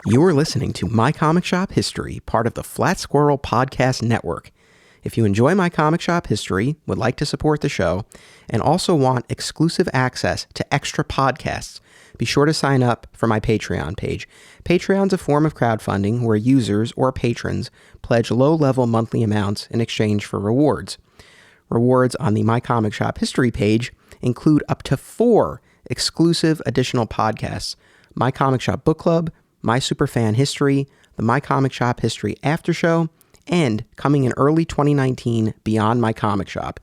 You are listening to My Comic Shop History, part of the Flat Squirrel Podcast Network. If you enjoy My Comic Shop History, would like to support the show, and also want exclusive access to extra podcasts, be sure to sign up for my Patreon page. Patreon's a form of crowdfunding where users or patrons pledge low-level monthly amounts in exchange for rewards. Rewards on the My Comic Shop History page include up to 4 exclusive additional podcasts: My Comic Shop Book Club, My Superfan History, the My Comic Shop History After Show, and coming in early 2019, Beyond My Comic Shop.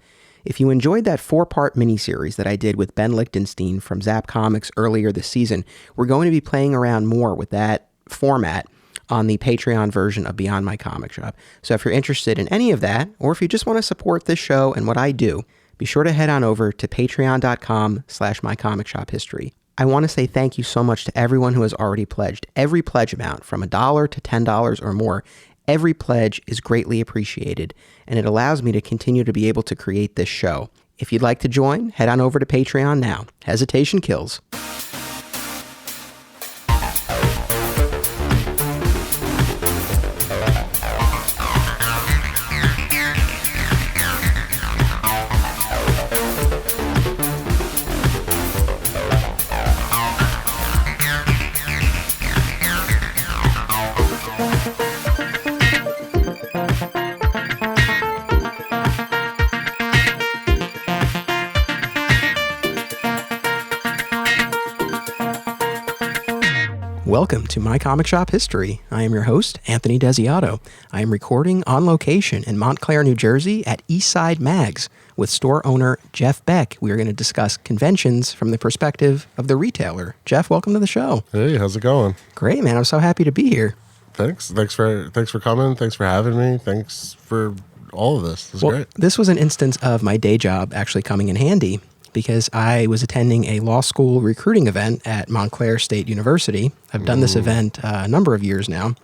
If you enjoyed that 4-part miniseries that I did with Ben Lichtenstein from Zap Comics earlier this season, we're going to be playing around more with that format on the Patreon version of Beyond My Comic Shop. So if you're interested in any of that, or if you just want to support this show and what I do, be sure to head on over to patreon.com/mycomicshophistory. I want to say thank you so much to everyone who has already pledged. Every pledge amount, from $1 to $10 or more, every pledge is greatly appreciated, and it allows me to continue to be able to create this show. If you'd like to join, head on over to Patreon now. Hesitation kills. Welcome to My Comic Shop History. I am your host, Anthony Desiato. I am recording on location in Montclair, New Jersey at Eastside Mags with store owner Jeff Beck. We are going to discuss conventions from the perspective of the retailer. Jeff, welcome to the show. Hey, how's it going? Great, man. I'm so happy to be here. Thanks for coming. Thanks for having me. Thanks for all of this. This is great. This was an instance of my day job actually coming in handy, because I was attending a law school recruiting event at Montclair State University. I've done this event a number of years now,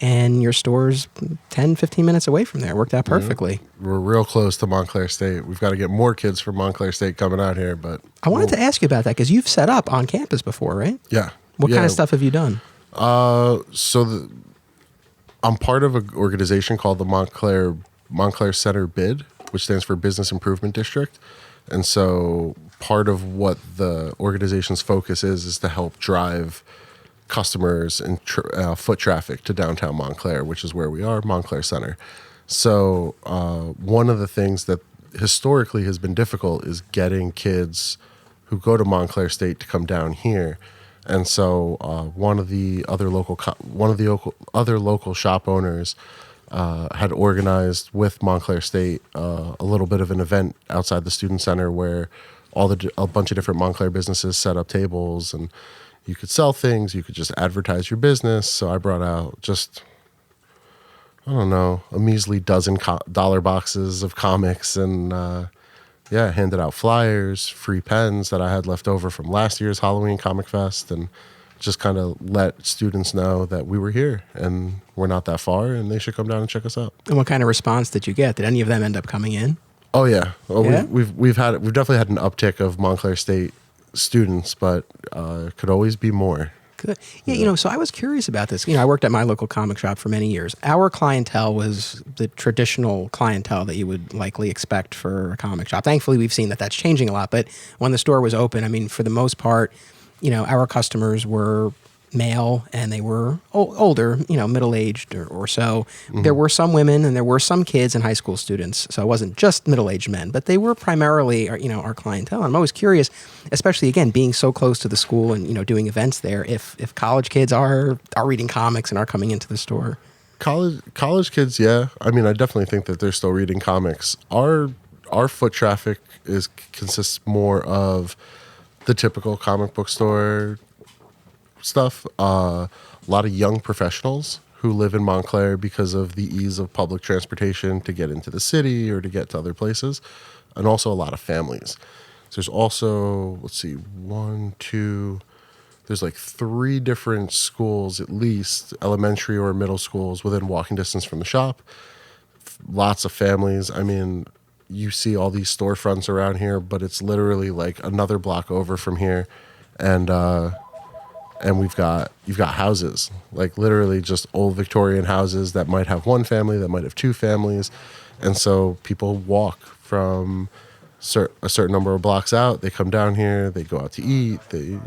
and your store's 10, 15 minutes away from there. It worked out perfectly. We're real close to Montclair State. We've got to get more kids from Montclair State coming out here. But I wanted to ask you about that, because you've set up on campus before, right? Yeah. What kind of stuff have you done? I'm part of an organization called the Montclair Center BID, which stands for Business Improvement District. And so part of what the organization's focus is to help drive customers and foot traffic to downtown Montclair, which is where we are, Montclair Center. So one of the things that historically has been difficult is getting kids who go to Montclair State to come down here. And so one of the other local shop owners had organized with Montclair State a little bit of an event outside the student center where a bunch of different Montclair businesses set up tables, and you could sell things, you could just advertise your business. So I brought out just, I don't know, a measly dozen dollar boxes of comics, and handed out flyers, free pens that I had left over from last year's Halloween Comic Fest, and just kind of let students know that we were here and we're not that far and they should come down and check us out. And what kind of response did you get? Did any of them end up coming in? Oh yeah. Well, yeah? We've definitely had an uptick of Montclair State students, but could always be more. Good. Yeah, so I was curious about this. I worked at my local comic shop for many years. Our clientele was the traditional clientele that you would likely expect for a comic shop. Thankfully, we've seen that that's changing a lot. But when the store was open, for the most part, our customers were male and they were older, middle-aged or so. Mm-hmm. There were some women and there were some kids and high school students. So it wasn't just middle-aged men, but they were primarily, our clientele. And I'm always curious, especially again, being so close to the school and, doing events there, if college kids are reading comics and are coming into the store. College kids, yeah. I definitely think that they're still reading comics. Our foot traffic consists more of the typical comic book store stuff. A lot of young professionals who live in Montclair because of the ease of public transportation to get into the city or to get to other places, and also a lot of families. So there's also, there's like 3 different schools, at least elementary or middle schools within walking distance from the shop. Lots of families. You see all these storefronts around here, but it's literally like another block over from here. And and you've got houses, like literally just old Victorian houses that might have one family, that might have two families. And so people walk from a certain number of blocks out. They come down here, they go out to eat, they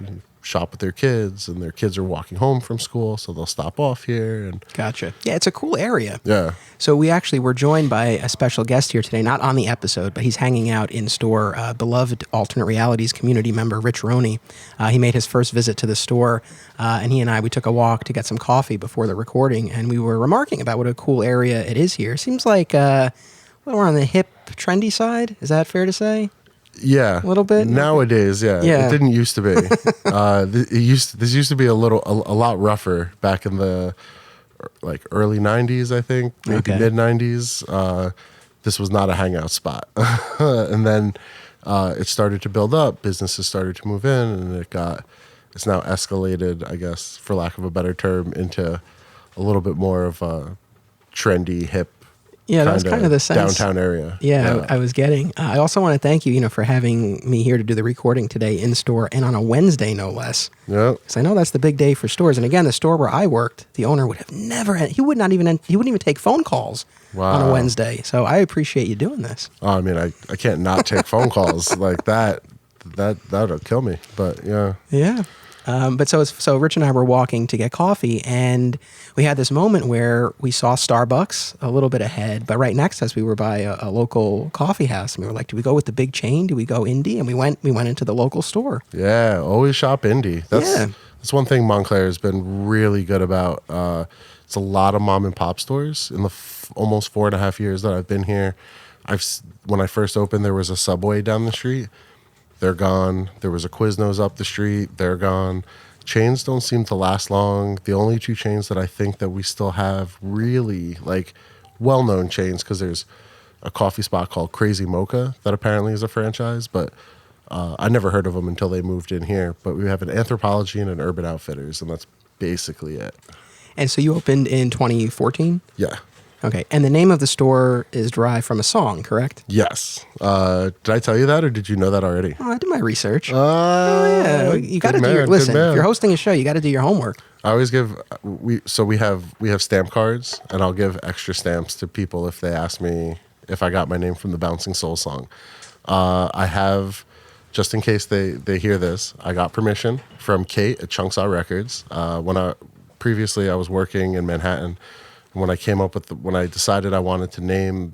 shop with their kids, and their kids are walking home from school, so they'll stop off here. And Gotcha. Yeah, it's a cool area. yeah. So we actually were joined by a special guest here today, not on the episode, but he's hanging out in store, beloved Alternate Realities community member, Rich Roney. He made his first visit to the store, and he and I, we took a walk to get some coffee before the recording, and we were remarking about what a cool area it is here. Seems like we're on the hip, trendy side. Is that fair to say? Yeah, a little bit nowadays. Yeah, it didn't used to be. This used to be a lot rougher back in the like early '90s, I think, maybe mid '90s. This was not a hangout spot, and then it started to build up. Businesses started to move in, and it's now escalated, I guess, for lack of a better term, into a little bit more of a trendy, hip. Yeah, that was kind of the sense. Downtown area. Yeah, I was getting. I also want to thank you, for having me here to do the recording today in store and on a Wednesday, no less. Yeah. Because I know that's the big day for stores. And again, the store where I worked, the owner would have never. He wouldn't even take phone calls on a Wednesday. So I appreciate you doing this. Oh, I mean, I can't not take phone calls like that. That'll kill me. But yeah. Yeah. But so Rich and I were walking to get coffee, and we had this moment where we saw Starbucks a little bit ahead, but right next to us we were by a local coffee house, and we were like, do we go with the big chain? Do we go indie? And we went into the local store. Yeah, always shop indie. That's one thing Montclair has been really good about. It's a lot of mom and pop stores. In the almost 4.5 years that I've been here, when I first opened, there was a Subway down the street. They're gone. There was a Quiznos up the street. They're gone. Chains don't seem to last long. The only two chains that I think that we still have really like well-known chains, because there's a coffee spot called Crazy Mocha that apparently is a franchise, but I never heard of them until they moved in here. But we have an Anthropology and an Urban Outfitters, and that's basically it. And so you opened in 2014? Yeah. Okay, and the name of the store is derived from a song, correct? Yes. Did I tell you that, or did you know that already? Oh, I did my research. Yeah, you got to do your listen. If you're hosting a show, you got to do your homework. I always give we have stamp cards, and I'll give extra stamps to people if they ask me if I got my name from the Bouncing Soul song. I have, just in case they hear this, I got permission from Kate at Chunksaw Records. Previously I was working in Manhattan. When I came up with when I decided I wanted to name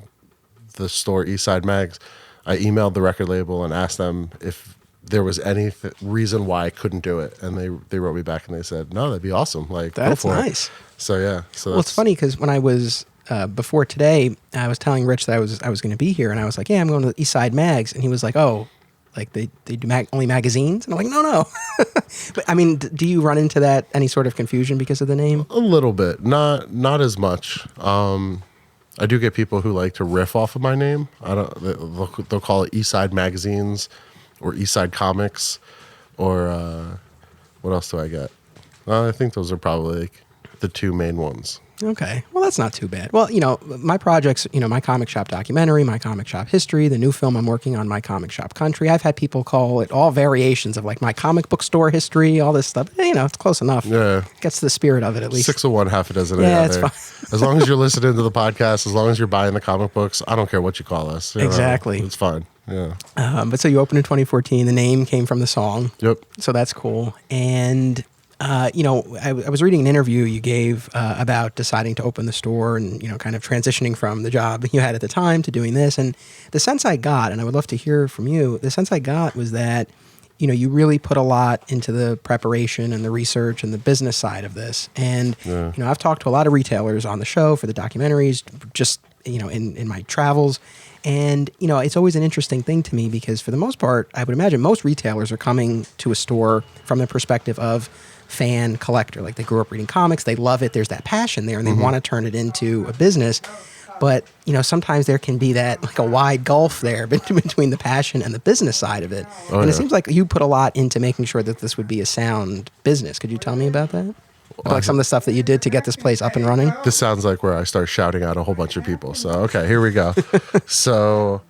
the store Eastside Mags, I emailed the record label and asked them if there was any reason why I couldn't do it, and they wrote me back and they said, "No, that'd be awesome. Like, that's go for nice." It. So yeah, well, it's funny because when I was before today, I was telling Rich that I was going to be here, and I was like, "Yeah, I'm going to the Eastside Mags," and he was like, "Oh, like they do only magazines?" And I'm like, no. But I mean, do you run into that, any sort of confusion because of the name? A little bit, not as much. I do get people who like to riff off of my name. They'll call it Eastside Magazines or Eastside Comics, or what else do I get? I think those are probably like the two main ones. Okay. Well, that's not too bad. Well, my projects, my comic shop documentary, my comic shop history, the new film I'm working on, my comic shop country. I've had people call it all variations of like my comic book store history, all this stuff. It's close enough. Yeah. Gets the spirit of it at least. 6 of one, half a dozen of the other. Yeah, it's fine. As long as you're listening to the podcast, as long as you're buying the comic books, I don't care what you call us. Exactly. It's fine. Yeah. But so you opened in 2014. The name came from the song. Yep. So that's cool. And I was reading an interview you gave about deciding to open the store and, kind of transitioning from the job you had at the time to doing this. And the sense I got, and I would love to hear from you, the sense I got was that, you really put a lot into the preparation and the research and the business side of this. And, I've talked to a lot of retailers on the show for the documentaries, just, in my travels. And, it's always an interesting thing to me because for the most part, I would imagine most retailers are coming to a store from the perspective of fan collector. Like they grew up reading comics, they love it, there's that passion there, and they want to turn it into a business. But, sometimes there can be that like a wide gulf there between the passion and the business side of it. It seems like you put a lot into making sure that this would be a sound business. Could you tell me about that? Like some of the stuff that you did to get this place up and running? This sounds like where I start shouting at a whole bunch of people. So, okay, here we go. So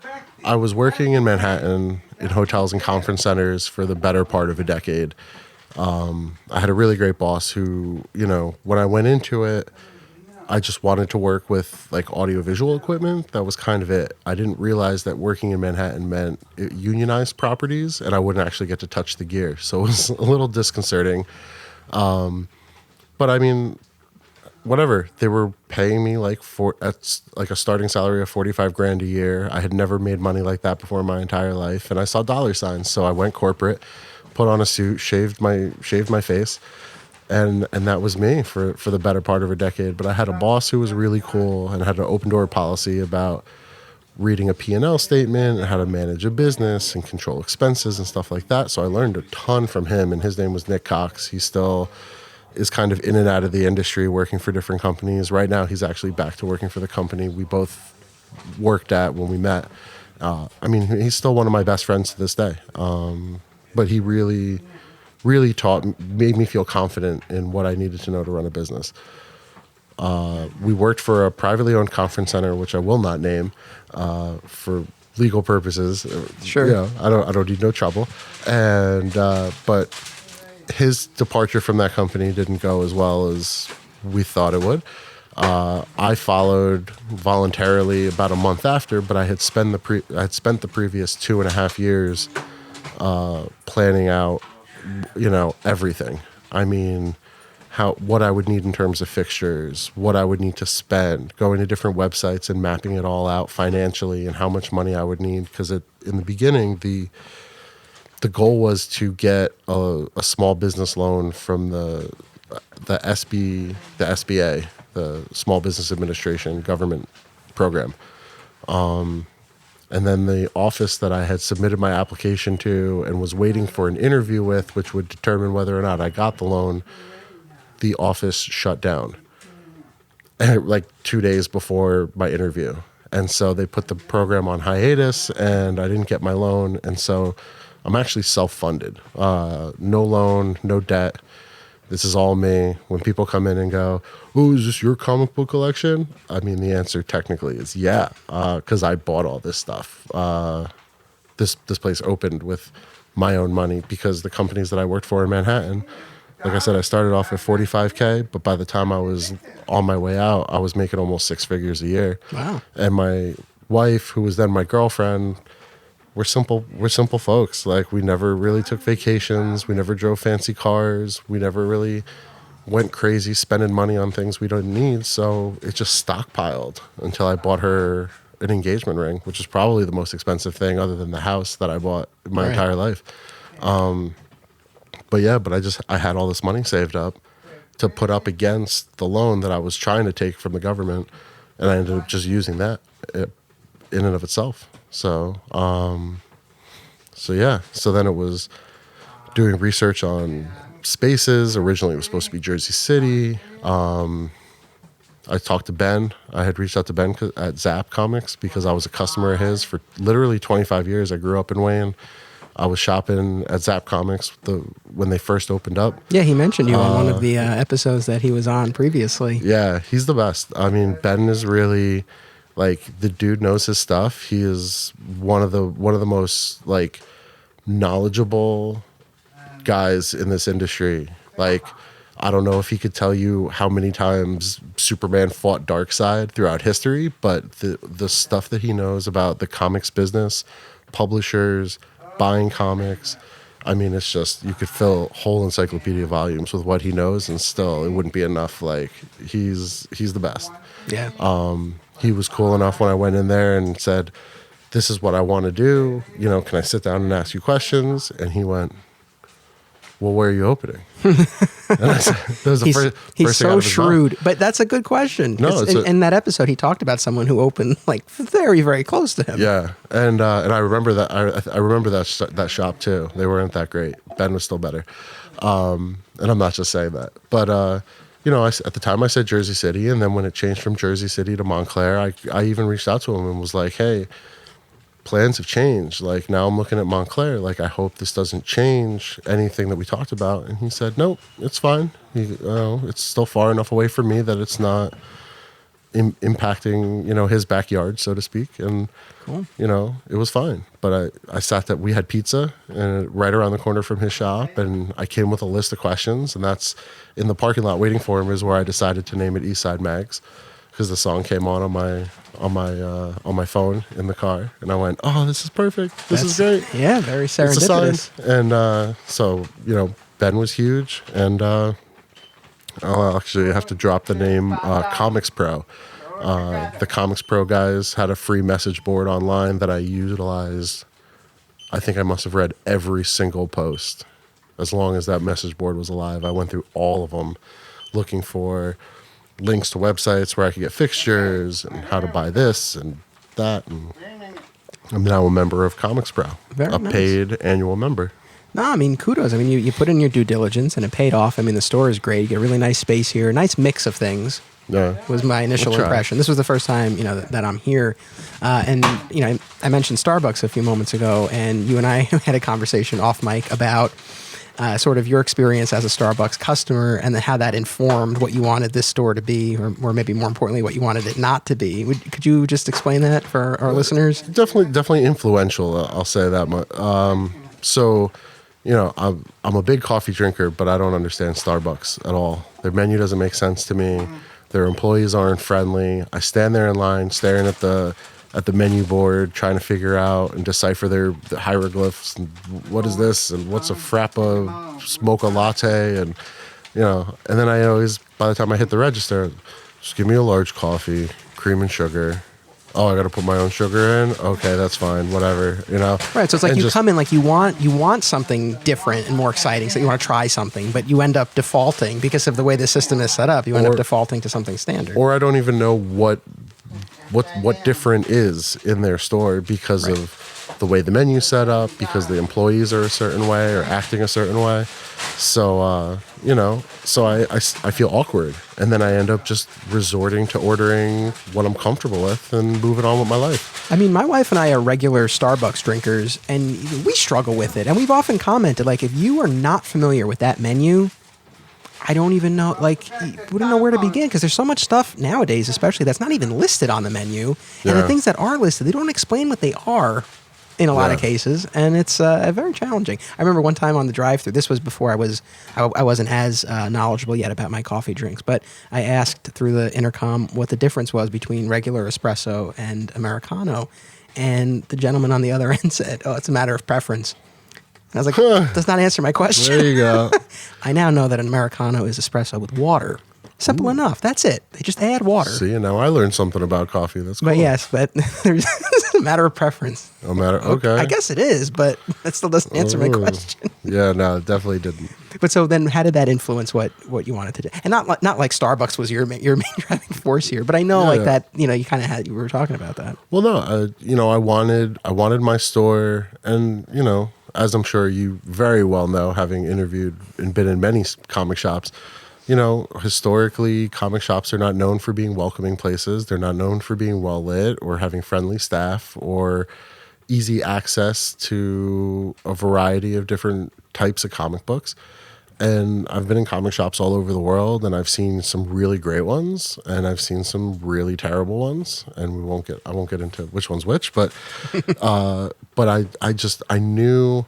I was working in Manhattan in hotels and conference centers for the better part of a decade. I had a really great boss who, when I went into it, I just wanted to work with like audiovisual equipment. That was kind of it. I didn't realize that working in Manhattan meant unionized properties and I wouldn't actually get to touch the gear. So it was a little disconcerting. But I mean, whatever. They were paying me that's like a starting salary of 45 grand a year. I had never made money like that before in my entire life. And I saw dollar signs. So I went corporate, put on a suit, shaved my face. And that was me for the better part of a decade. But I had a boss who was really cool and had an open door policy about reading a P&L statement and how to manage a business and control expenses and stuff like that. So I learned a ton from him, and his name was Nick Cox. He still is kind of in and out of the industry working for different companies. Right now, he's actually back to working for the company we both worked at when we met. He's still one of my best friends to this day. But he really made me feel confident in what I needed to know to run a business. We worked for a privately owned conference center, which I will not name for legal purposes. Sure. I don't need no trouble. And but his departure from that company didn't go as well as we thought it would. I followed voluntarily about a month after, but I had spent the previous 2.5 years planning out, everything. I mean, what I would need in terms of fixtures, what I would need to spend, going to different websites and mapping it all out financially and how much money I would need. Because in the beginning, the goal was to get a small business loan from the SBA, the Small Business Administration government program. And then the office that I had submitted my application to and was waiting for an interview with, which would determine whether or not I got the loan, the office shut down like 2 days before my interview. And so they put the program on hiatus and I didn't get my loan. And so I'm actually self-funded, no loan, no debt. This is all me. When people come in and go, "Oh, is this your comic book collection?" I mean, the answer technically is yeah, because I bought all this stuff. This place opened with my own money because the companies that I worked for in Manhattan, like I said, I started off at 45K, but by the time I was on my way out, I was making almost 6 figures a year. Wow. And my wife, who was then my girlfriend, we're simple folks. Like, we never really took vacations. We never drove fancy cars. We never really went crazy spending money on things we don't need. So it just stockpiled until I bought her an engagement ring, which is probably the most expensive thing other than the house that I bought in my entire life. But I had all this money saved up to put up against the loan that I was trying to take from the government. And I ended up just using that in and of itself. So then it was doing research on spaces. Originally, it was supposed to be Jersey City. I talked to Ben. I had reached out to Ben at Zap Comics because I was a customer of his for literally 25 years. I grew up in Wayne. I was shopping at Zap Comics when they first opened up. Yeah, he mentioned you in one of the episodes that he was on previously. Yeah, he's the best. I mean, Ben is really... like, the dude knows his stuff. He is one of the most like knowledgeable guys in this industry. Like, I don't know if he could tell you how many times Superman fought Darkseid throughout history, but the stuff that he knows about the comics business, publishers, buying comics, I mean, it's just, you could fill whole encyclopedia volumes with what he knows, and still it wouldn't be enough. Like, he's the best. Yeah. He was cool enough when I went in there and said, "This is what I want to do. Can I sit down and ask you questions?" And he went, "Well, where are you opening?" And I said, that was the first he's thing out so of his mouth. shrewd. But that's a good question. No, in that episode, he talked about someone who opened like very, very close to him. Yeah, and I remember that. I remember that shop too. They weren't that great. Ben was still better. And I'm not just saying that, but at the time I said Jersey City, and then when it changed from Jersey City to Montclair, I even reached out to him and was like, "Hey, plans have changed. Like, now I'm looking at Montclair. Like, I hope this doesn't change anything that we talked about." And he said, "Nope, it's fine. It's still far enough away from me that it's not impacting, his backyard, so to speak. And, Cool. it was fine. But I sat that we had pizza right around the corner from his shop, and I came with a list of questions, and that's in the parking lot waiting for him is where I decided to name it East Side Mags, because the song came on my phone in the car, and I went, "Oh, this is perfect. This is great." Yeah, very serendipitous. It's a sign. And so Ben was huge, and I'll actually have to drop the name Comics Pro. The Comics Pro guys had a free message board online that I utilized. I think I must have read every single post as long as that message board was alive. I went through all of them looking for links to websites where I could get fixtures and how to buy this and that. And I'm now a member of Comics Pro, Very nice. Paid annual member. No, I mean, kudos. I mean, you put in your due diligence and it paid off. I mean, the store is great. You get a really nice space here, a nice mix of things. Yeah. Was my initial impression. This was the first time, that I'm here. And I mentioned Starbucks a few moments ago, and you and I had a conversation off mic about sort of your experience as a Starbucks customer and how that informed what you wanted this store to be, or maybe more importantly, what you wanted it not to be. Could you just explain that for our listeners? Definitely influential. I'll say that much. So, I'm a big coffee drinker, but I don't understand Starbucks at all. Their menu doesn't make sense to me. Their employees aren't friendly. I stand there in line staring at the menu board, trying to figure out and decipher the hieroglyphs. And what is this? And what's a frappa, mocha latte? And, and then I always, by the time I hit the register, just give me a large coffee, cream and sugar. Oh, I got to put my own sugar in? Okay, that's fine, whatever, Right, so it's like come in like you want something different and more exciting, so you want to try something, but you end up defaulting because of the way the system is set up. You end up defaulting to something standard. Or I don't even know what different is in their store because of the way the menu's set up, because the employees are a certain way or acting a certain way. So, so I feel awkward. And then I end up just resorting to ordering what I'm comfortable with and moving on with my life. I mean, my wife and I are regular Starbucks drinkers, and we struggle with it. And we've often commented, like, if you are not familiar with that menu, I don't even know, we don't know where to begin, because there's so much stuff nowadays, especially, that's not even listed on the menu. And the things that are listed, they don't explain what they are in a lot of cases, and it's very challenging. I remember one time on the drive-thru, this was before I wasn't as knowledgeable yet about my coffee drinks, but I asked through the intercom what the difference was between regular espresso and Americano, and the gentleman on the other end said, "Oh, it's a matter of preference." And I was like, does not answer my question. There you go. I now know that an Americano is espresso with water. Simple enough. That's it. They just add water. See, and now I learned something about coffee. That's cool. But yes, but there's a matter of preference. Okay. I guess it is, but that still doesn't answer my question. Yeah, no, it definitely didn't. But so then, how did that influence what you wanted to do? And not like Starbucks was your main driving force here, but I know that you kind of you were talking about that. Well, no, I wanted my store, and as I'm sure you very well know, having interviewed and been in many comic shops. Historically, comic shops are not known for being welcoming places. They're not known for being well lit or having friendly staff or easy access to a variety of different types of comic books. And I've been in comic shops all over the world, and I've seen some really great ones, and I've seen some really terrible ones. And I won't get into which one's which, but I knew.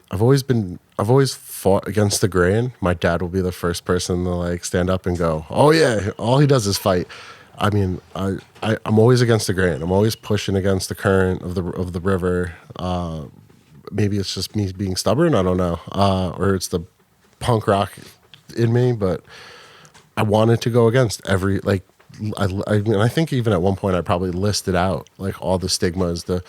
I've always fought against the grain. My dad will be the first person to stand up and go, "Oh yeah, all he does is fight." I mean, I'm always against the grain. I'm always pushing against the current of the river. Maybe it's just me being stubborn. I don't know, or it's the punk rock in me. But I wanted to go against every I think even at one point I probably listed out all the stigmas, the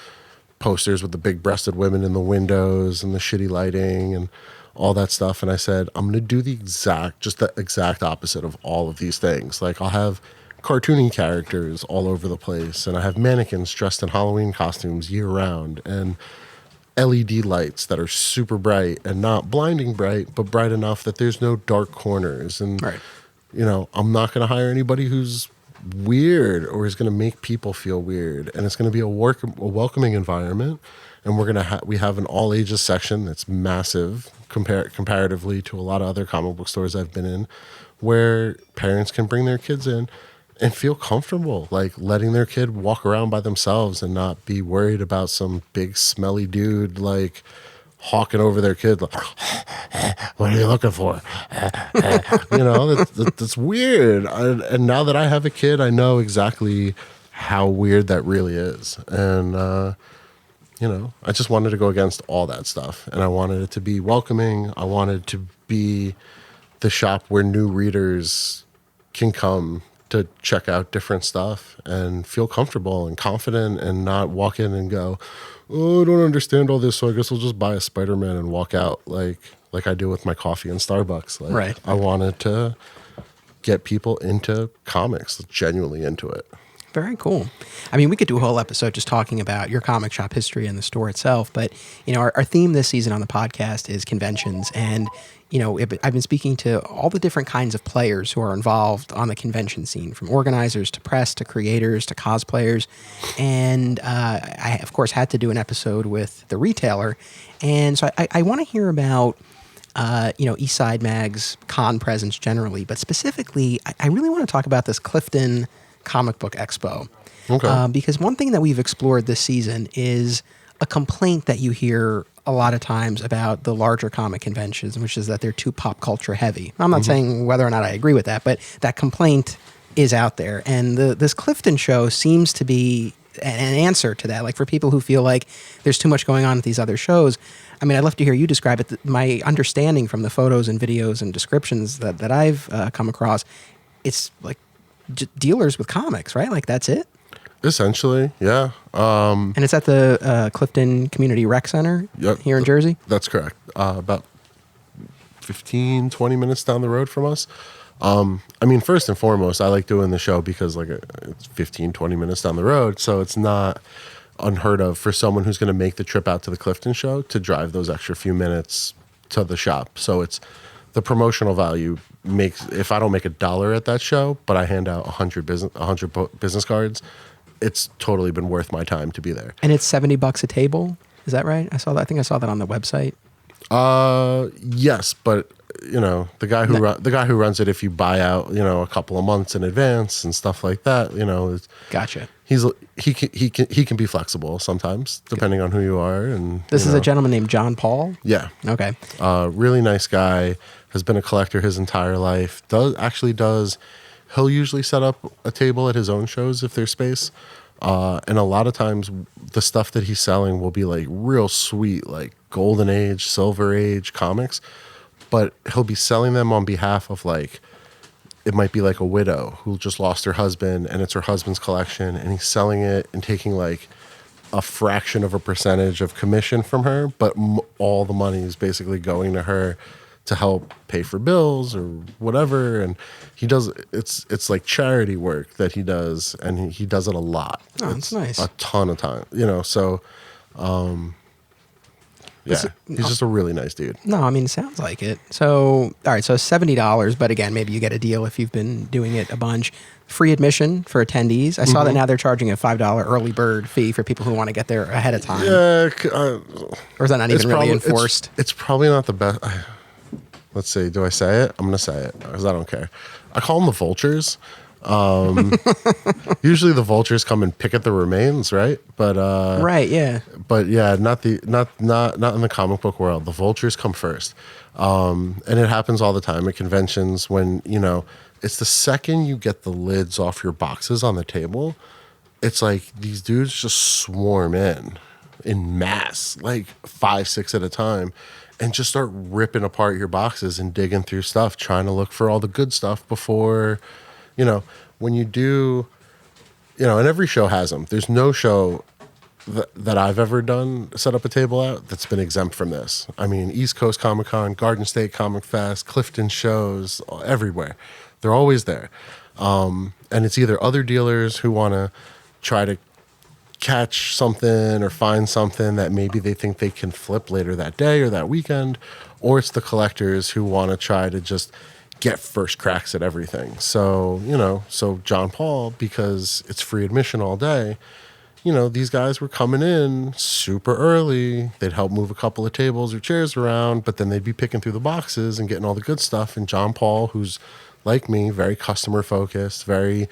posters with the big-breasted women in the windows and the shitty lighting and all that stuff. And I said, I'm going to do the exact opposite of all of these things. I'll have cartoony characters all over the place, and I have mannequins dressed in Halloween costumes year-round, and LED lights that are super bright and not blinding bright, but bright enough that there's no dark corners. And, I'm not going to hire anybody who's weird or is going to make people feel weird, and it's going to be a welcoming environment. And we have an all ages section that's massive comparatively to a lot of other comic book stores I've been in, where parents can bring their kids in and feel comfortable, like letting their kid walk around by themselves and not be worried about some big smelly dude like hawking over their kid like, what are you looking for? That's weird. And now that I have a kid, I know exactly how weird that really is. And I just wanted to go against all that stuff, and I wanted it to be welcoming. I wanted to be the shop where new readers can come to check out different stuff and feel comfortable and confident, and not walk in and go, oh, I don't understand all this, so I guess I'll just buy a Spider-Man and walk out like I do with my coffee in Starbucks. Like, right. I wanted to get people into comics, genuinely into it. Very cool. I mean, we could do a whole episode just talking about your comic shop history and the store itself. But, our theme this season on the podcast is conventions. And, I've been speaking to all the different kinds of players who are involved on the convention scene, from organizers to press to creators to cosplayers. And I, of course, had to do an episode with the retailer. And so I want to hear about East Side Mag's con presence generally. But specifically, I really want to talk about this Clifton Comic Book Expo. Okay. Because one thing that we've explored this season is a complaint that you hear a lot of times about the larger comic conventions, which is that they're too pop culture heavy. I'm not saying whether or not I agree with that, but that complaint is out there. And this Clifton show seems to be an answer to that. Like, for people who feel like there's too much going on at these other shows, I mean, I'd love to hear you describe it. My understanding from the photos and videos and descriptions that I've come across, it's like dealers with comics, right? Like, that's it? Essentially, yeah. And it's at the Clifton Community Rec Center here in Jersey? That's correct. About 15, 20 minutes down the road from us. I mean, first and foremost, I like doing the show because it's 15, 20 minutes down the road. So it's not unheard of for someone who's going to make the trip out to the Clifton show to drive those extra few minutes to the shop. So it's the promotional value makes, if I don't make $1 at that show, but I hand out 100 business cards, it's totally been worth my time to be there. And it's $70 a table. Is that right? I think I saw that on the website. Yes, but the guy who runs it, if you buy out, a couple of months in advance and stuff like that, Gotcha. He can be flexible sometimes depending on who you are. And this is a gentleman named John Paul. Yeah. Okay. Really nice guy. Has been a collector his entire life. He'll usually set up a table at his own shows if there's space. And a lot of times the stuff that he's selling will be like real sweet, like Golden Age, Silver Age comics. But he'll be selling them on behalf of it might be like a widow who just lost her husband and it's her husband's collection. And he's selling it and taking a fraction of a percentage of commission from her. But all the money is basically going to her to help pay for bills or whatever. And he does, it's like charity work that he does, and he does it a lot. Oh, that's nice. A ton of time, so, he's just a really nice dude. No, I mean, it sounds like it. So, all right, so $70, but again, maybe you get a deal if you've been doing it a bunch. Free admission for attendees. I saw that now they're charging a $5 early bird fee for people who want to get there ahead of time. Yeah. Or is that not even really enforced? It's probably not the best. Let's see. Do I say it? I'm going to say it because I don't care. I call them the vultures. Usually the vultures come and pick at the remains, right? But right, yeah. But yeah, not in the comic book world. The vultures come first, and it happens all the time at conventions when it's the second you get the lids off your boxes on the table, it's like these dudes just swarm in mass, like 5, 6 at a time. And just start ripping apart your boxes and digging through stuff, trying to look for all the good stuff before, when you do, and every show has them. There's no show that I've ever done, set up a table out, that's been exempt from this. I mean, East Coast Comic Con, Garden State Comic Fest, Clifton shows, everywhere. They're always there. And it's either other dealers who want to try to catch something or find something that maybe they think they can flip later that day or that weekend, or it's the collectors who want to try to just get first cracks at everything. So, so John Paul, because it's free admission all day, these guys were coming in super early. They'd help move a couple of tables or chairs around, but then they'd be picking through the boxes and getting all the good stuff. And John Paul, who's like me, very customer focused, very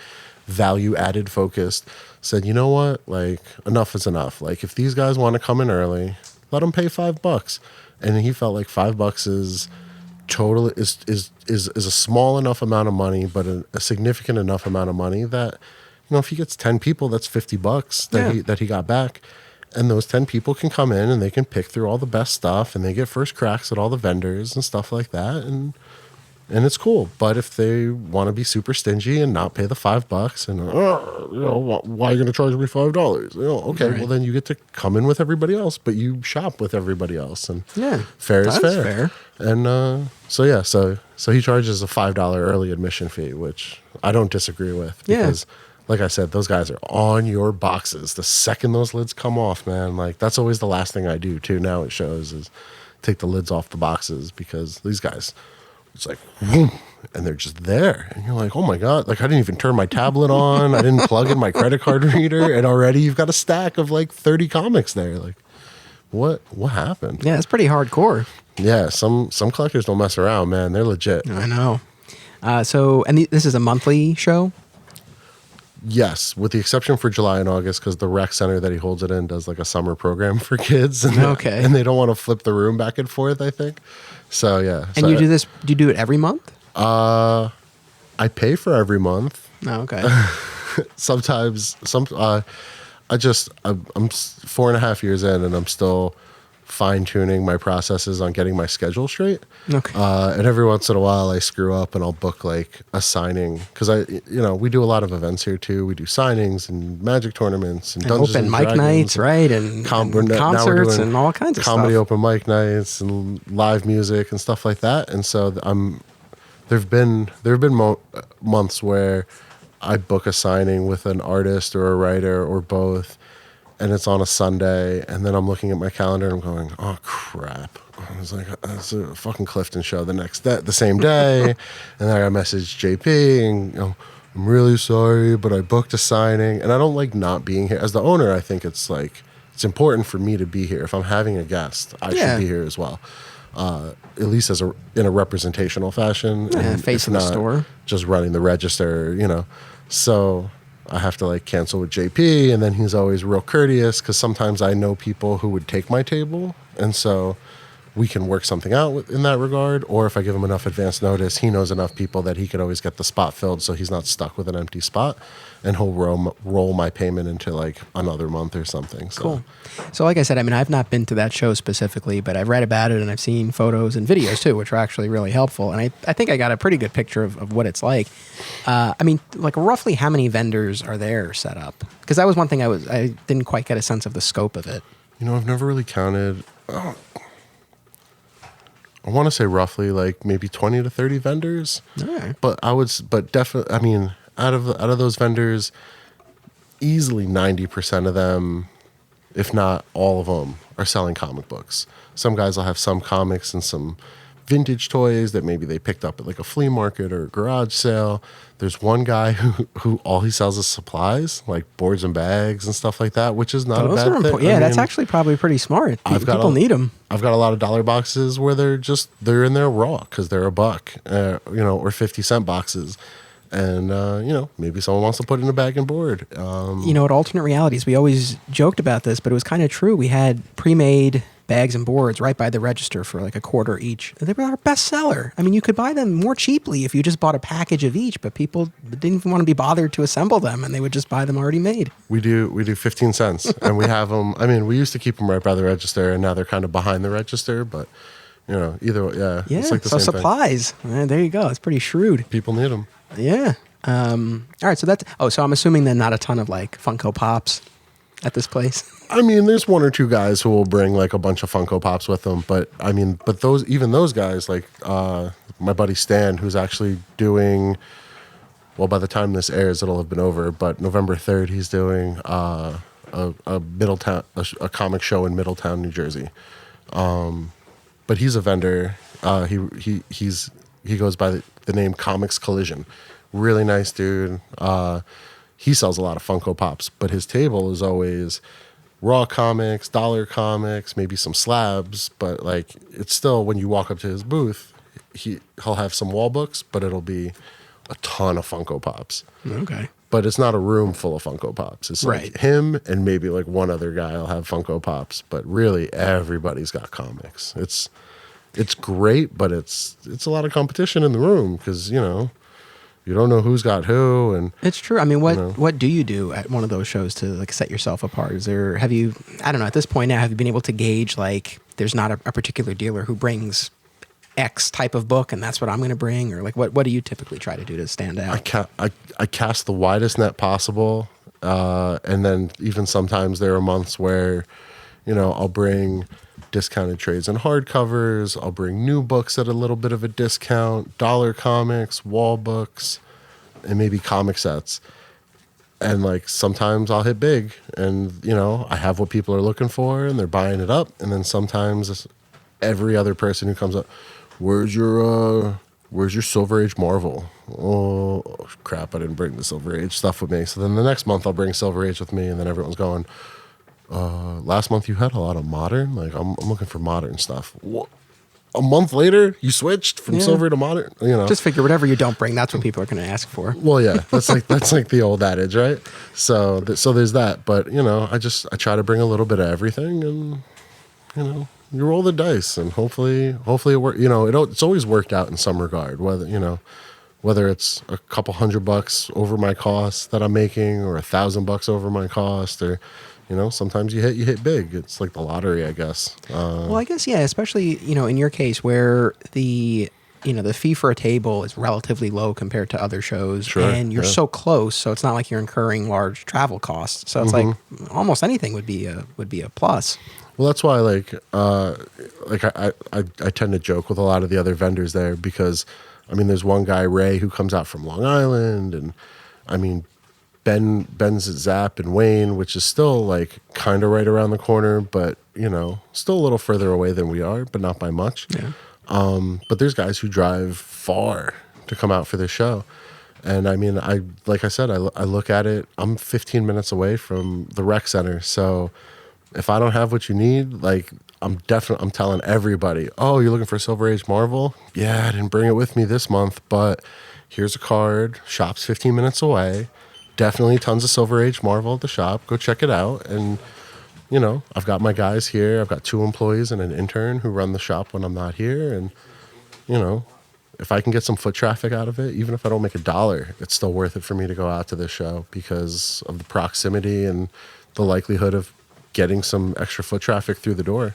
value added focused, said, you know what, like enough is enough. Like if these guys want to come in early, let them pay $5. And he felt like $5 is total is a small enough amount of money, but a significant enough amount of money that, you know, if he gets 10 people, that's $50 that he got back. And those 10 people can come in and they can pick through all the best stuff and they get first cracks at all the vendors and stuff like that. And it's cool. But if they want to be super stingy and not pay the $5 and, you know, why are you going to charge me $5? You know, okay, well then you get to come in with everybody else, but you shop with everybody else. And fair is fair. And so he charges a $5 early admission fee, which I don't disagree with because like I said, those guys are on your boxes. The second those lids come off, man, like that's always the last thing I do too. Now it shows is take the lids off the boxes because these guys, it's like, whoom, and they're just there. And you're like, oh my God, like I didn't even turn my tablet on. I didn't plug in my credit card reader. And already you've got a stack of like 30 comics there. Like what happened? Yeah, it's pretty hardcore. Yeah, some collectors don't mess around, man. They're legit. I know. This is a monthly show? Yes, with the exception for July and August, because the rec center that he holds it in does like a summer program for kids. And and they don't want to flip the room back and forth, I think. So, yeah. And you do this, do you do it every month? I pay for every month. Oh, okay. Sometimes, I'm 4.5 years in and I'm still fine-tuning my processes on getting my schedule straight. Okay. And every once in a while I screw up and I'll book like a signing because we do a lot of events here too. We do signings and Magic tournaments and Dungeons open and mic Dragons nights, right? And concerts and all kinds of stuff. Comedy open mic nights and live music and stuff like that. And so there've been months where I book a signing with an artist or a writer or both. And it's on a Sunday, and then I'm looking at my calendar and I'm going, oh crap. I was like, it's a fucking Clifton show the same day. And then I messaged JP and, you know, I'm really sorry, but I booked a signing. And I don't like not being here. As the owner, I think it's important for me to be here. If I'm having a guest, I should be here as well. At least in a representational fashion. Yeah, and face in the store. Just running the register, you know. So I have to like cancel with JP, and then he's always real courteous because sometimes I know people who would take my table, and so we can work something out in that regard. Or if I give him enough advance notice, he knows enough people that he could always get the spot filled, so he's not stuck with an empty spot, and he'll roll my payment into like another month or something. So. Cool. So like I said, I mean, I've not been to that show specifically, but I've read about it and I've seen photos and videos too, which are actually really helpful. And I think I got a pretty good picture of what it's like. I mean, like roughly how many vendors are there set up? Because that was one thing I didn't quite get a sense of the scope of it. You know, I've never really counted. I want to say roughly like maybe 20 to 30 vendors. All right. But definitely, I mean, out of those vendors, easily 90% of them, if not all of them, are selling comic books. Some guys will have some comics and some vintage toys that maybe they picked up at like a flea market or a garage sale. There's one guy who all he sells is supplies, like boards and bags and stuff like that, which is not a bad thing. Yeah, that's actually probably pretty smart. People need them. I've got a lot of dollar boxes where they're in there raw because they're $1, or 50-cent boxes. And, maybe someone wants to put in a bag and board. At Alternate Realities, we always joked about this, but it was kind of true. We had pre-made bags and boards right by the register for like $0.25 each. They were our best seller. I mean, you could buy them more cheaply if you just bought a package of each, but people didn't even want to be bothered to assemble them, and they would just buy them already made. We do 15 cents, and we have them. I mean, we used to keep them right by the register, and now they're kind of behind the register, but, either way, yeah. It's like the same supplies. There you go. It's pretty shrewd. People need them. Yeah. All right. So I'm assuming then not a ton of like Funko Pops at this place. I mean, there's one or two guys who will bring like a bunch of Funko Pops with them, but those guys, like my buddy Stan, who's actually doing, well, by the time this airs, it'll have been over, but November 3rd, he's doing a comic show in Middletown, New Jersey. But he's a vendor. He goes by the name Comics Collision. Really nice dude. He sells a lot of Funko Pops, but his table is always raw comics, dollar comics, maybe some slabs. But like, it's still, when you walk up to his booth, he'll have some wall books, but it'll be a ton of Funko Pops. Okay. but it's not a room full of Funko Pops. It's like Right. him and maybe like one other guy will have Funko Pops, but really everybody's got comics. It's great, but it's a lot of competition in the room because, you know, you don't know who's got who. And It's true. I mean, what you know. what do you do at one of those shows to like set yourself apart? Have you, I don't know, at this point now, have you been able to gauge like there's not a particular dealer who brings X type of book and that's what I'm going to bring? Or like what do you typically try to do to stand out? I cast the widest net possible. And then even sometimes there are months where, you know, I'll bring discounted trades and hardcovers. I'll bring new books at a little bit of a discount, dollar comics, wall books, and maybe comic sets. And like sometimes I'll hit big and, you know, I have what people are looking for and they're buying it up. And then sometimes every other person who comes up, where's your Silver Age Marvel? Oh crap, I didn't bring the Silver Age stuff with me. So then the next month I'll bring Silver Age with me and then everyone's going, last month you had a lot of modern. Like I'm looking for modern stuff. What? A month later, you switched from silver to modern. You know, Just figure whatever you don't bring, that's what people are going to ask for. well, yeah, that's like the old adage, right? So there's that. But you know, I try to bring a little bit of everything, and you know, you roll the dice, and hopefully it works. You know, it's always worked out in some regard. Whether it's a couple $100 over my cost that I'm making, or $1,000 over my cost, or you know, sometimes you hit big. It's like the lottery, I guess. Well, I guess, yeah, especially, you know, in your case where the fee for a table is relatively low compared to other shows. Sure, and you're so close, so it's not like you're incurring large travel costs. So it's like almost anything would be a plus. Well, that's why, I tend to joke with a lot of the other vendors there because, I mean, there's one guy, Ray, who comes out from Long Island, and I mean, Ben's at Zap and Wayne, which is still like kind of right around the corner, but you know, still a little further away than we are, but not by much. Yeah. But there's guys who drive far to come out for this show. And I mean, like I said, I look at it, I'm 15 minutes away from the rec center. So if I don't have what you need, like I'm telling everybody, oh, you're looking for Silver Age Marvel? Yeah, I didn't bring it with me this month, but here's a card. Shop's 15 minutes away. Definitely tons of Silver Age Marvel at the shop. Go check it out. And, you know, I've got my guys here. I've got 2 employees and an intern who run the shop when I'm not here. And, you know, if I can get some foot traffic out of it, even if I don't make $1, it's still worth it for me to go out to this show because of the proximity and the likelihood of getting some extra foot traffic through the door.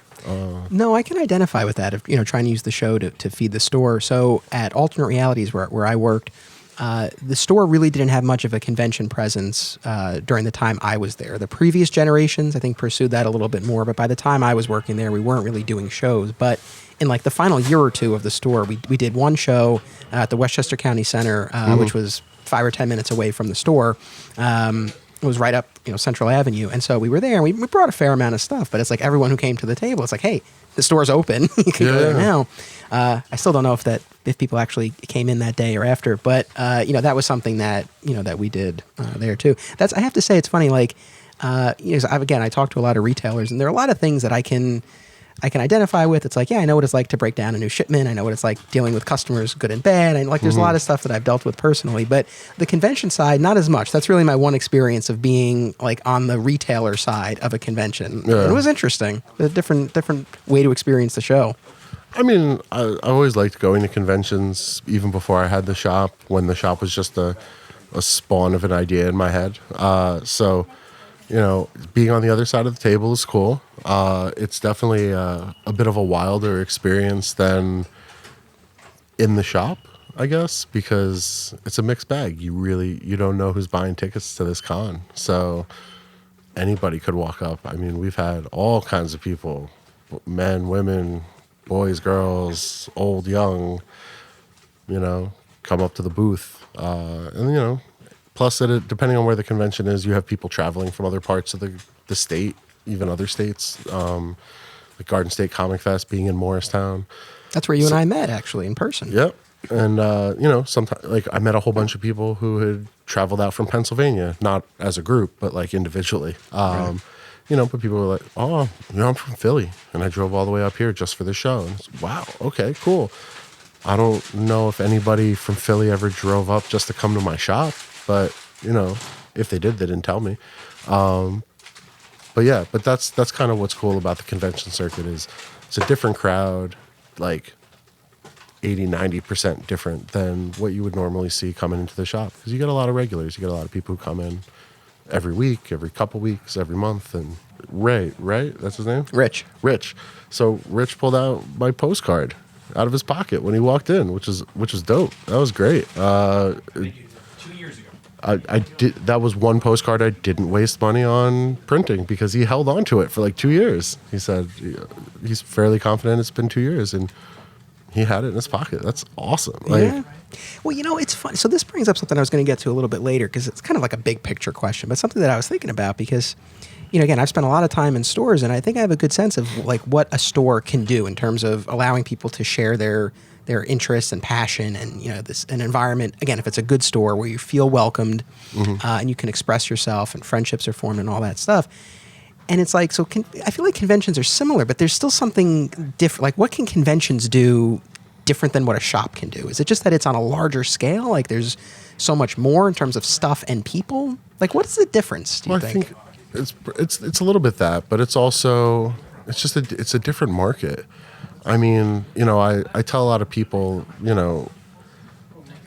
No, I can identify with that. If, you know, trying to use the show to feed the store. So at Alternate Realities, where I worked, the store really didn't have much of a convention presence during the time I was there. The previous generations, I think, pursued that a little bit more. But by the time I was working there, we weren't really doing shows. But in like the final year or two of the store, we did one show at the Westchester County Center, which was 5 or 10 minutes away from the store. It was right up, you know, Central Avenue. And so we were there and we brought a fair amount of stuff, but it's like everyone who came to the table, it's like, hey, the store's open. You can go there now. I still don't know if people actually came in that day or after, but you know, that was something that, you know, that we did there too. I have to say, it's funny, like, you know, I talked to a lot of retailers and there are a lot of things that I can identify with. It's like, yeah, I know what it's like to break down a new shipment. I know what it's like dealing with customers, good and bad. And like, there's a lot of stuff that I've dealt with personally, but the convention side, not as much. That's really my one experience of being like on the retailer side of a convention. Yeah. It was interesting. A different way to experience the show. I mean, I always liked going to conventions even before I had the shop, when the shop was just a spawn of an idea in my head. So, you know, being on the other side of the table is cool. It's definitely a bit of a wilder experience than in the shop, I guess, because it's a mixed bag. You don't know who's buying tickets to this con. So anybody could walk up. I mean, we've had all kinds of people, men, women, boys, girls, old, young, you know, come up to the booth. And, you know, plus, depending on where the convention is, you have people traveling from other parts of the state, even other states, like Garden State Comic Fest being in Morristown. That's where you and I met, actually, in person. Yep. And, you know, sometimes, like, I met a whole bunch of people who had traveled out from Pennsylvania, not as a group, but, like, individually. Right. You know, but people were like, oh, you know, I'm from Philly, and I drove all the way up here just for the show. And it's, wow, okay, cool. I don't know if anybody from Philly ever drove up just to come to my shop, but you know, if they did, they didn't tell me. But yeah, but that's kind of what's cool about the convention circuit is it's a different crowd, like 80-90% different than what you would normally see coming into the shop, because you get a lot of regulars. You get a lot of people who come in every week, every couple weeks, every month. And Ray, right? That's his name? Rich. So Rich pulled out my postcard out of his pocket when he walked in, which was dope. That was great. 2 years ago. I did. That was one postcard I didn't waste money on printing because he held on to it for like 2 years. He said he's fairly confident it's been 2 years, and he had it in his pocket. That's awesome. Yeah. Well, you know, it's fun. So this brings up something I was going to get to a little bit later, because it's kind of like a big picture question, but something that I was thinking about because, you know, again, I've spent a lot of time in stores, and I think I have a good sense of like what a store can do in terms of allowing people to share their interests and passion, and, you know, an environment, again, if it's a good store where you feel welcomed, and you can express yourself and friendships are formed and all that stuff. And it's like, so I feel like conventions are similar, but there's still something different. Like, what can conventions do different than what a shop can do? Is it just that it's on a larger scale? Like, there's so much more in terms of stuff and people? Like, what's the difference, do you think? I think it's a little bit that, but it's also, it's a different market. I mean, you know, I tell a lot of people, you know,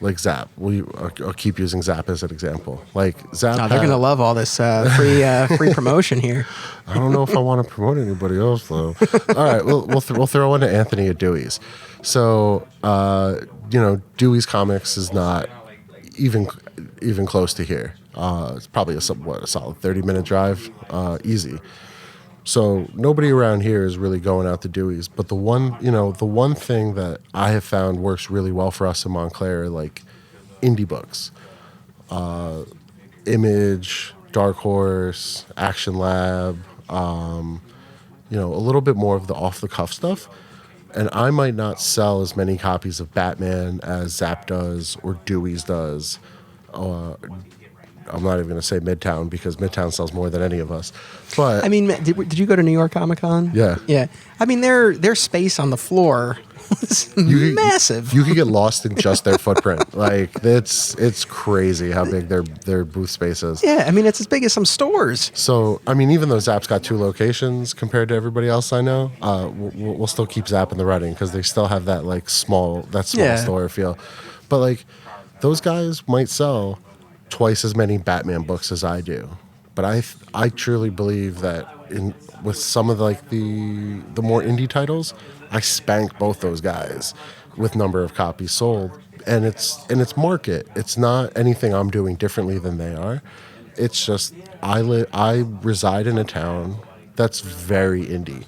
like Zap. I'll keep using Zap as an example. Like Zap. Oh, they're gonna love all this free promotion here. I don't know if I want to promote anybody else though. All right, we'll throw in to Anthony at Dewey's. So you know, Dewey's Comics is not even close to here. It's probably a solid 30-minute drive, easy. So nobody around here is really going out to Dewey's. But the one thing that I have found works really well for us in Montclair are like indie books. Image, Dark Horse, Action Lab, you know, a little bit more of the off-the-cuff stuff. And I might not sell as many copies of Batman as Zap does or Dewey's does. I'm not even going to say Midtown, because Midtown sells more than any of us. But I mean, did you go to New York Comic Con? Yeah. Yeah. I mean, their space on the floor was massive. You could get lost in just their footprint. Like, it's crazy how big their booth space is. Yeah, I mean, it's as big as some stores. So, I mean, even though Zap's got 2 locations compared to everybody else I know, we'll still keep Zap in the running because they still have that like small store feel. But like, those guys might sell twice as many Batman books as I do, but I truly believe that with some of like the more indie titles, I spank both those guys with number of copies sold, and it's market. It's not anything I'm doing differently than they are. It's just I reside in a town that's very indie.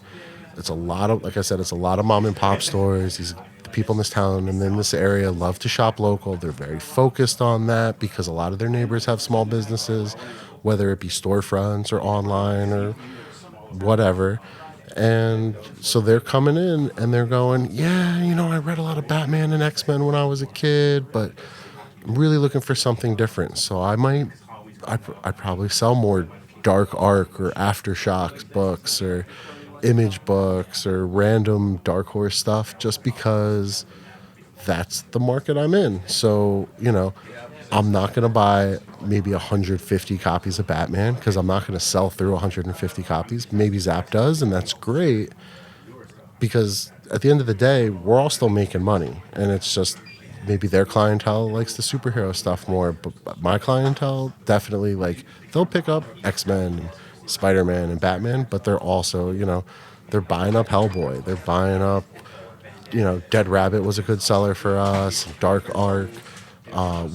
It's a lot of, like I said, it's a lot of mom and pop stores. The people in this town and in this area love to shop local. They're very focused on that because a lot of their neighbors have small businesses, whether it be storefronts or online or whatever. And so they're coming in and they're going, yeah, you know, I read a lot of Batman and X-Men when I was a kid, but I'm really looking for something different. So I probably sell more Dark Arc or Aftershocks books or Image books or random Dark Horse stuff, just because that's the market I'm in. So, you know, I'm not going to buy maybe 150 copies of Batman because I'm not going to sell through 150 copies. Maybe Zap does, and that's great, because at the end of the day, we're all still making money, and it's just maybe their clientele likes the superhero stuff more, but my clientele definitely, like, they'll pick up X-Men and Spider-Man and Batman, but they're also, you know, they're buying up Hellboy. They're buying up, you know, Dead Rabbit was a good seller for us, Dark Arc,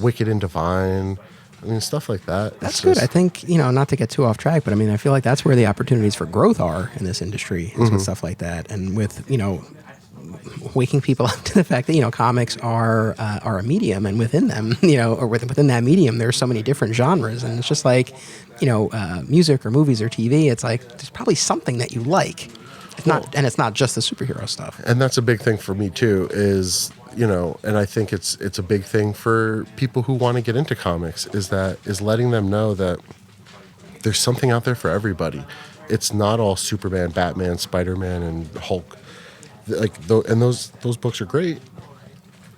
Wicked and Divine. I mean, stuff like that. That's good. I think, you know, not to get too off track, but I mean, I feel like that's where the opportunities for growth are in this industry, is with stuff like that. And with, you know, waking people up to the fact that, you know, comics are a medium, and within them, you know, or within that medium, there's so many different genres, and it's just like, you know, music or movies or TV. It's like there's probably something that you like. It's not just the superhero stuff. And that's a big thing for me too. Is, you know, and I think it's a big thing for people who want to get into comics, is letting them know that there's something out there for everybody. It's not all Superman, Batman, Spider-Man, and Hulk. Like, and those books are great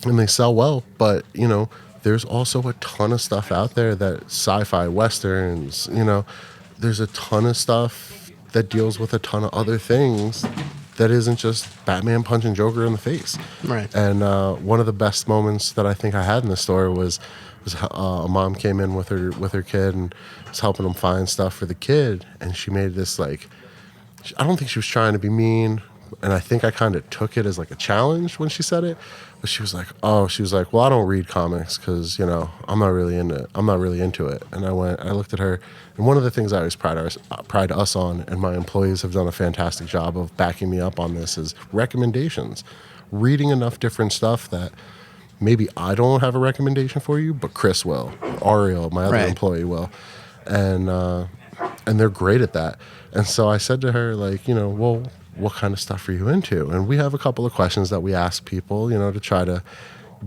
and they sell well, but, you know, there's also a ton of stuff out there that sci-fi, westerns, there's a ton of stuff that deals with a ton of other things that isn't just Batman punching Joker in the face. Right. And one of the best moments that I think I had in the store was a mom came in with her kid and was helping them find stuff for the kid, and she made this like, I don't think she was trying to be mean, and I think I kind of took it as like a challenge when she said it. But she was like, well, I don't read comics because I'm not really into it. And I looked at her, and one of the things I always pride us on, and my employees have done a fantastic job of backing me up on this, is recommendations. Reading enough different stuff that maybe I don't have a recommendation for you, but Chris will, Ariel, my other employee, will, and they're great at that. And so I said to her, like, well, what kind of stuff are you into? And we have a couple of questions that we ask people, to try to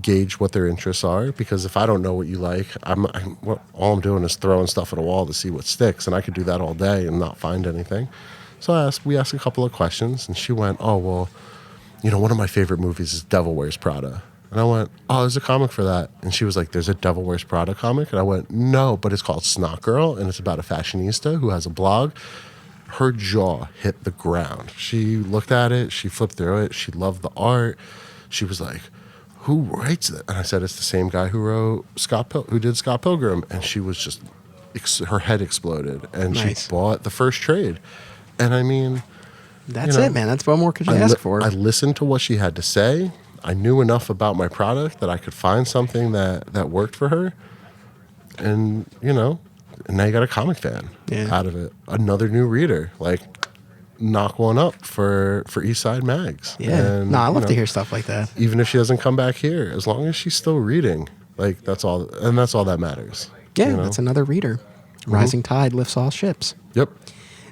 gauge what their interests are. Because if I don't know what you like, all I'm doing is throwing stuff at a wall to see what sticks, and I could do that all day and not find anything. So we asked a couple of questions, and she went, oh, well, one of my favorite movies is Devil Wears Prada. And I went, oh, there's a comic for that. And she was like, there's a Devil Wears Prada comic? And I went, no, but it's called Snot Girl, and it's about a fashionista who has a blog. Her jaw hit the ground. She looked at it. She flipped through it. She loved the art. She was like, who writes it? And I said, it's the same guy who did Scott Pilgrim. And she was just, her head exploded. And she bought the first trade. And I mean... That's it, man. That's what more could you ask for? I listened to what she had to say. I knew enough about my product that I could find something that worked for her. And, and now you got a comic fan out of it. Another new reader. Like, knock one up for East Side Mags. Yeah. And, I love to hear stuff like that. Even if she doesn't come back here, as long as she's still reading, like, that's all that matters. Yeah, that's another reader. Rising tide lifts all ships. Yep.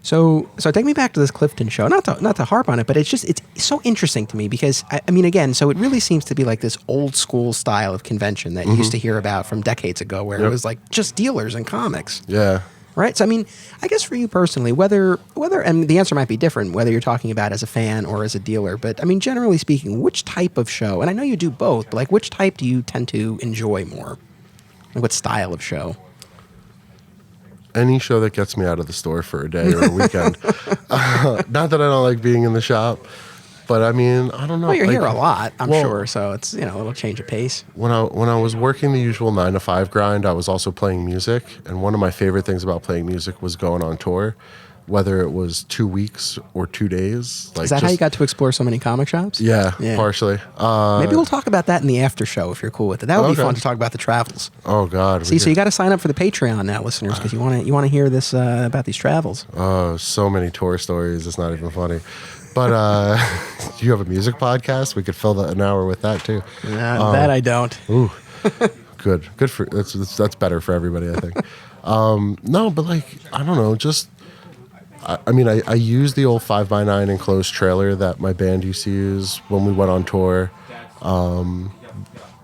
So take me back to this Clifton show. Not to harp on it, but it's so interesting to me because I mean, again, so it really seems to be like this old school style of convention that you used to hear about from decades ago, where it was like just dealers and comics. Yeah. Right. So I mean, I guess for you personally, whether and the answer might be different whether you're talking about as a fan or as a dealer, but I mean, generally speaking, which type of show? And I know you do both, but like, which type do you tend to enjoy more? Like, what style of show? Any show that gets me out of the store for a day or a weekend. Not that I don't like being in the shop, but I mean, I don't know. Well, you're here a lot, I'm sure, so it's a little change of pace. When I was working the usual 9-to-5 grind, I was also playing music, and one of my favorite things about playing music was going on tour, whether it was 2 weeks or 2 days. Like, is that how you got to explore so many comic shops? Yeah. Partially. Maybe we'll talk about that in the after show if you're cool with it. That would be fun to talk about the travels. Oh God! See, so you got to sign up for the Patreon now, listeners, because you want to hear this about these travels. Oh, so many tour stories. It's not even funny. But do you have a music podcast? We could fill an hour with that too. That I don't. Ooh, good for that's better for everybody, I think. No, but like, I don't know, just. I mean, I use the old 5x9 enclosed trailer that my band used to use when we went on tour,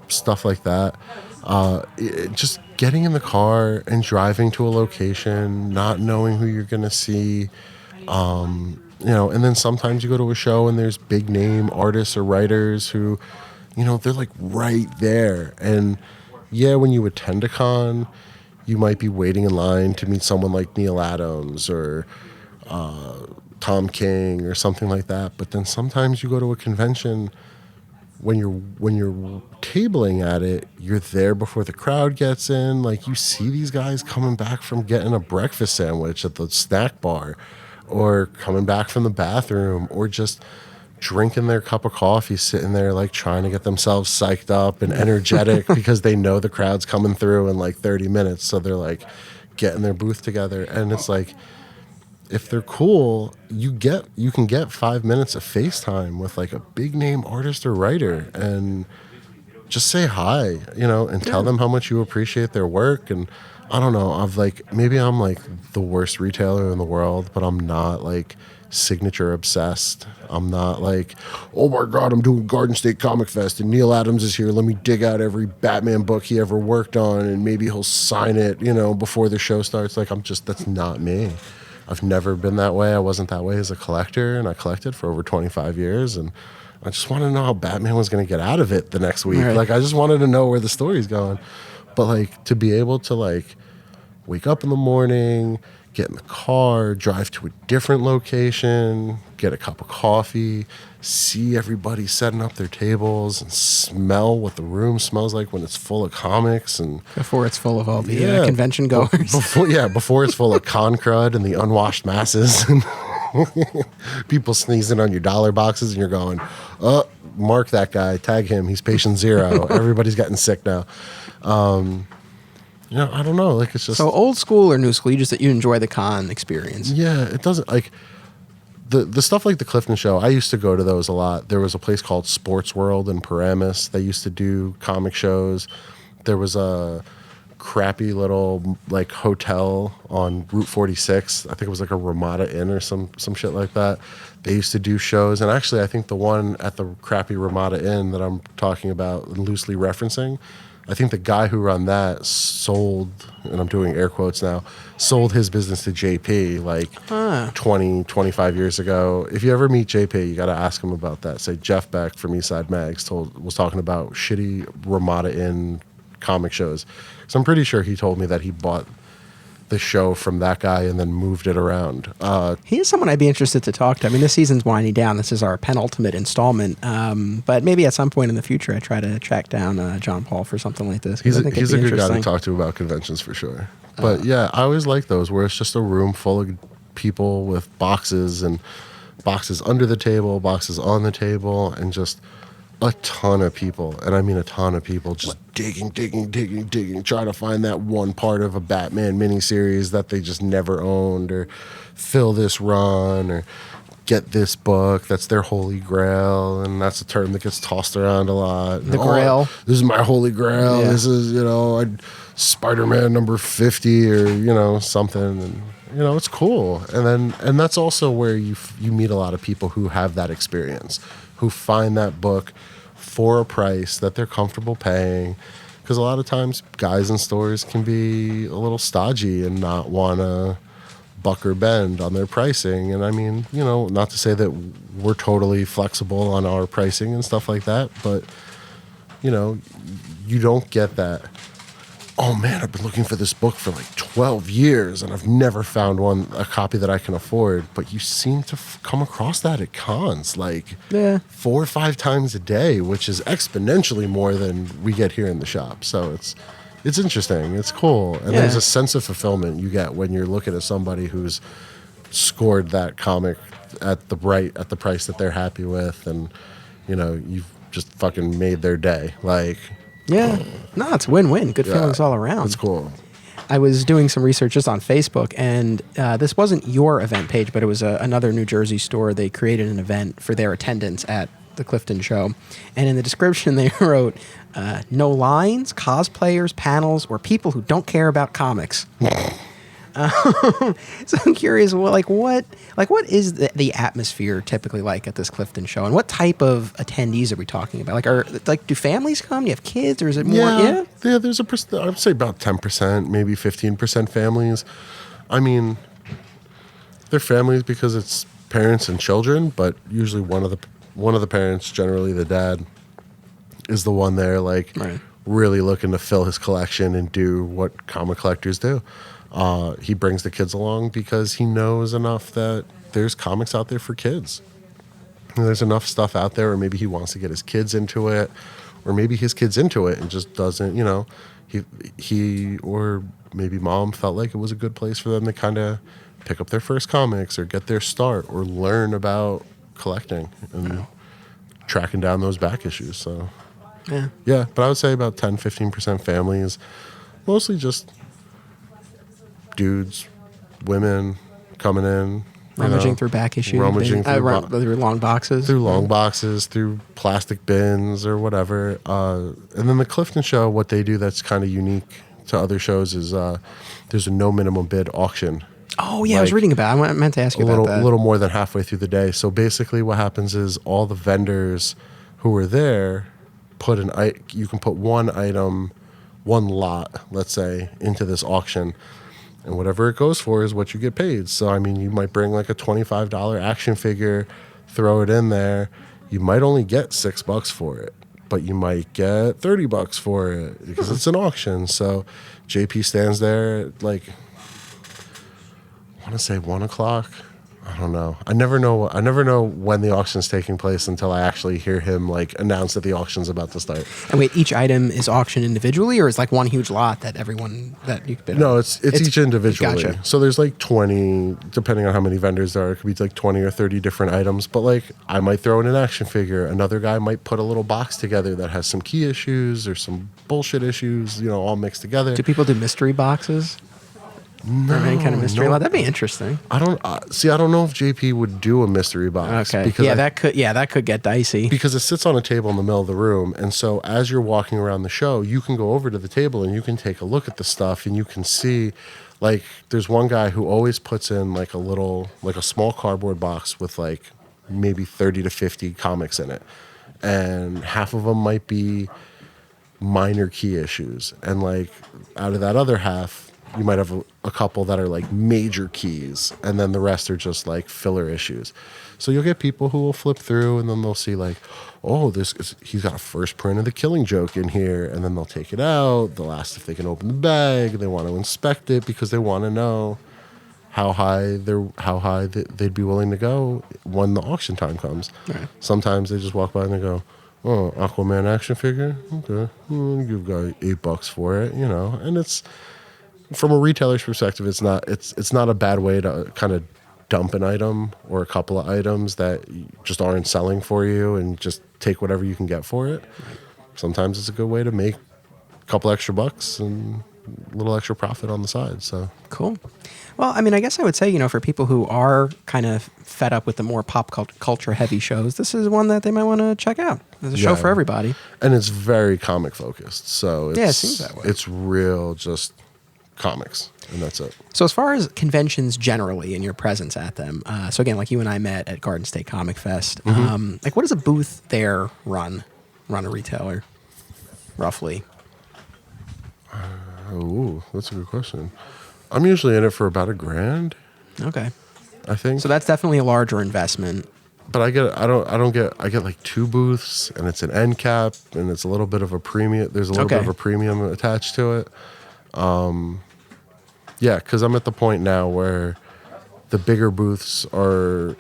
stuff like that. Just getting in the car and driving to a location, not knowing who you're going to see, and then sometimes you go to a show and there's big name artists or writers who, they're like right there. And yeah, when you attend a con, you might be waiting in line to meet someone like Neil Adams or Tom King or something like that. But then sometimes you go to a convention, when you're tabling at it, you're there before the crowd gets in. Like, you see these guys coming back from getting a breakfast sandwich at the snack bar, or coming back from the bathroom, or just drinking their cup of coffee, sitting there like trying to get themselves psyched up and energetic because they know the crowd's coming through in like 30 minutes. So they're like getting their booth together. And it's like, if they're cool, you can get 5 minutes of FaceTime with like a big name artist or writer and just say hi, and tell them how much you appreciate their work. And I don't know, maybe I'm like the worst retailer in the world, but I'm not like signature obsessed. I'm not like, oh my God, I'm doing Garden State Comic Fest and Neil Adams is here. Let me dig out every Batman book he ever worked on and maybe he'll sign it, before the show starts. Like, that's not me. I've never been that way. I wasn't that way as a collector, and I collected for over 25 years, and I just wanted to know how Batman was going to get out of it the next week. Right. Like, I just wanted to know where the story's going. But, like, to be able to, like, wake up in the morning, get in the car, drive to a different location, get a cup of coffee, see everybody setting up their tables, and smell what the room smells like when it's full of comics. And Before it's full of all the convention goers. Before it's full of con crud and the unwashed masses. And people sneezing on your dollar boxes, and you're going, oh, mark that guy, tag him, he's patient 0. Everybody's getting sick now. I don't know. Like, it's just So old school or new school? You enjoy the con experience. Yeah, it doesn't like the stuff like the Clifton Show. I used to go to those a lot. There was a place called Sports World in Paramus. They used to do comic shows. There was a crappy little like hotel on Route 46. I think it was like a Ramada Inn or some shit like that. They used to do shows, and actually I think the one at the crappy Ramada Inn that I'm talking about, loosely referencing, I think the guy who ran that sold, and I'm doing air quotes now, sold his business to JP like 20, 25 years ago. If you ever meet JP, you got to ask him about that. Say Jeff Beck from Eastside Mags was talking about shitty Ramada Inn comic shows. So I'm pretty sure he told me that he bought the show from that guy and then moved it around. He is someone I'd be interested to talk to. I mean, this season's winding down. This is our penultimate installment. But maybe at some point in the future, I try to track down John Paul for something like this. He's a good guy to talk to about conventions for sure. But yeah, I always like those where it's just a room full of people with boxes, and boxes under the table, boxes on the table, and just a ton of people, and I mean a ton of people, just digging, trying to find that one part of a Batman miniseries that they just never owned, or fill this run, or get this book that's their holy grail, and that's a term that gets tossed around a lot. The grail. This is my holy grail. Yeah. This is, Spider-Man number 50 or, something, and it's cool. And that's also where you meet a lot of people who have that experience, who find that book for a price that they're comfortable paying, because a lot of times guys in stores can be a little stodgy and not want to buck or bend on their pricing. And I mean, not to say that we're totally flexible on our pricing and stuff like that, but you don't get that, oh man, I've been looking for this book for like 12 years and I've never found a copy that I can afford. But you seem to come across that at cons like 4 or 5 times a day, which is exponentially more than we get here in the shop. So it's interesting. It's cool. And there's a sense of fulfillment you get when you're looking at somebody who's scored that comic at the price that they're happy with. And, you've just fucking made their day. Like, yeah. No, it's win-win. Good feelings all around. It's cool. I was doing some research just on Facebook, and this wasn't your event page, but it was another New Jersey store. They created an event for their attendance at the Clifton Show. And in the description, they wrote, no lines, cosplayers, panels, or people who don't care about comics. So I'm curious, what is the atmosphere typically like at this Clifton Show, and what type of attendees are we talking about? Do families come? Do you have kids, or is it more? Yeah. There's I would say about 10%, maybe 15% families. I mean, they're families because it's parents and children, but usually one of the parents, generally the dad, is the one there, really looking to fill his collection and do what comic collectors do. He brings the kids along because he knows enough that there's comics out there for kids. And there's enough stuff out there, or maybe he wants to get his kids into it, or maybe his kid's into it and just doesn't, he or maybe mom felt like it was a good place for them to kind of pick up their first comics or get their start or learn about collecting and tracking down those back issues. So, yeah, but I would say about 10, 15% families, mostly just dudes, women coming in, rummaging through back issues, through long boxes, through plastic bins or whatever. And then the Clifton Show, what they do that's kind of unique to other shows is there's a no minimum bid auction. Oh yeah, I was reading about it. I meant to ask you about that. A little more than halfway through the day. So basically, what happens is all the vendors who are there you can put one item, one lot, let's say, into this auction. And whatever it goes for is what you get paid. So, I mean, you might bring like a $25 action figure, throw it in there. you might only get $6 for it, but you might get $30 for it because it's an auction. So JP stands there at like, I want to say 1 o'clock. I don't know. I never know when the auction's taking place until I actually hear him like announce that the auction's about to start. And wait, each item is auctioned individually, or is like one huge lot that everyone that you could bid on? No, it's each individually. Gotcha. So there's like 20, depending on how many vendors there are, it could be like 20 or 30 different items. But like I might throw in an action figure. Another guy might put a little box together that has some key issues or some bullshit issues, all mixed together. Do people do mystery boxes? No, or any kind of mystery no. lot? That'd be interesting. I don't know if JP would do a mystery box. Okay. Because that could get dicey. Because it sits on a table in the middle of the room, and so as you're walking around the show, you can go over to the table and you can take a look at the stuff, and you can see, like, there's one guy who always puts in like a small cardboard box with like maybe 30 to 50 comics in it, and half of them might be minor key issues, and like out of that other half, you might have a couple that are like major keys, and then the rest are just like filler issues. So you'll get people who will flip through, and then they'll see like, oh, he's got a first print of The Killing Joke in here, and then they'll take it out. They'll ask if they can open the bag. They want to inspect it because they want to know how high they'd be willing to go when the auction time comes. Right. Sometimes they just walk by and they go, oh, Aquaman action figure? Okay. You've got $8 for it, and it's, from a retailer's perspective, it's not a bad way to kind of dump an item or a couple of items that just aren't selling for you and just take whatever you can get for it. Sometimes it's a good way to make a couple extra bucks and a little extra profit on the side. So cool. Well, I mean, I guess I would say, for people who are kind of fed up with the more pop culture heavy shows, this is one that they might want to check out. There's a show for everybody. And it's very comic focused. So it seems that way. It's real just comics, and that's it. So as far as conventions generally and your presence at them, so again, like you and I met at Garden State Comic Fest, like what does a booth there run a retailer, roughly? Oh, that's a good question. I'm usually in it for about $1,000. Okay. I think. So that's definitely a larger investment. But I get like 2 booths, and it's an end cap, and it's a little bit of a premium. There's a little bit of a premium attached to it. Yeah, because I'm at the point now where the bigger booths are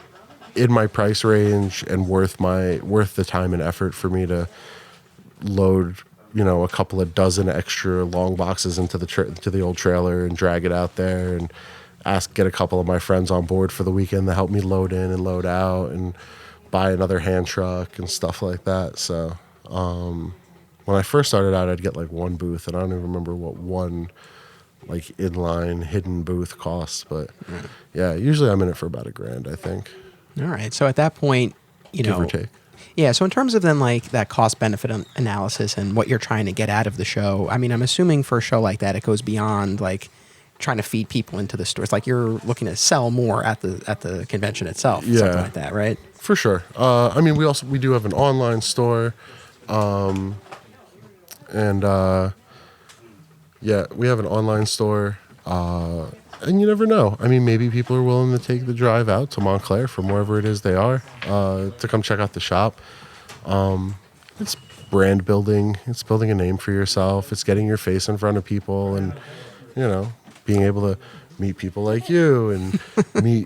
in my price range and worth the time and effort for me to load, a couple of dozen extra long boxes into the old trailer and drag it out there and get a couple of my friends on board for the weekend to help me load in and load out and buy another hand truck and stuff like that. So when I first started out, I'd get like 1 booth, and I don't even remember what one like inline hidden booth costs, but yeah, usually I'm in it for about $1,000, I think. All right. So at that point, give or take. Yeah. So in terms of then like that cost benefit analysis and what you're trying to get out of the show, I mean, I'm assuming for a show like that, it goes beyond like trying to feed people into the stores. Like you're looking to sell more at the convention itself, something like that, right? For sure. I mean, we do have an online store, yeah, we have an online store, and you never know. I mean, maybe people are willing to take the drive out to Montclair from wherever it is they are to come check out the shop. It's brand building. It's building a name for yourself. It's getting your face in front of people, and being able to meet people like you and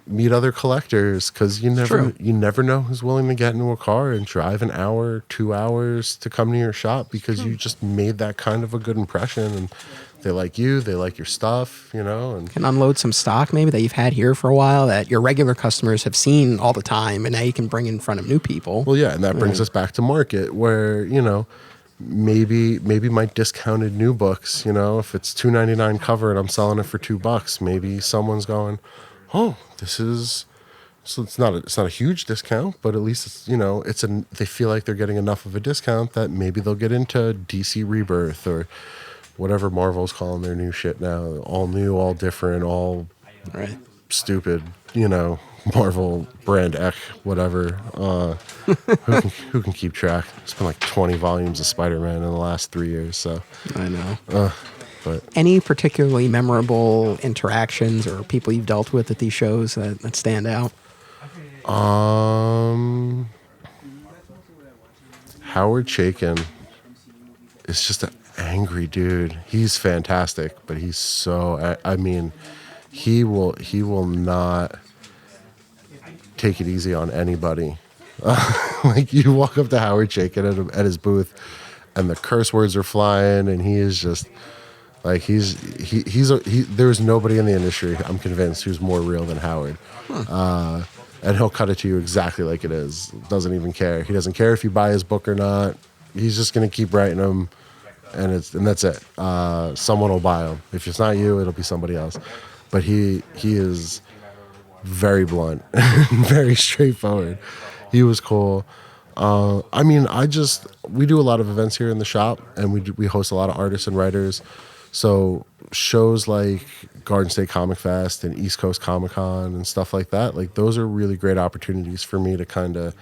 meet other collectors, because you never know who's willing to get into a car and drive an hour, 2 hours to come to your shop because you just made that kind of a good impression, and they like you, they like your stuff, and can unload some stock maybe that you've had here for a while that your regular customers have seen all the time, and now you can bring in front of new people. Well, yeah, and that brings us back to market where, maybe my discounted new books, if it's $2.99 cover and I'm selling it for $2, maybe someone's going, oh, so it's not a huge discount, but at least it's, they feel like they're getting enough of a discount that maybe they'll get into DC Rebirth or whatever Marvel's calling their new shit now, all new, all different, all stupid, Marvel brand X, whatever. Who can keep track? It's been like 20 volumes of Spider-Man in the last 3 years. So I know. But any particularly memorable interactions or people you've dealt with at these shows that stand out? Howard Chaykin is just an angry dude. He's fantastic, but he's so, I mean, he will not take it easy on anybody. Like, you walk up to Howard Chaykin at his booth, and the curse words are flying, and he is just like, there's nobody in the industry, I'm convinced, who's more real than Howard. And he'll cut it to you exactly like it is. Doesn't even care. He doesn't care if you buy his book or not. He's just gonna keep writing them, and that's it. Someone will buy them. If it's not you, it'll be somebody else. But he is very blunt, very straightforward. He was cool. I mean, we do a lot of events here in the shop, and we host a lot of artists and writers. So shows like Garden State Comic Fest and East Coast Comic Con and stuff like that, like those are really great opportunities for me to kind of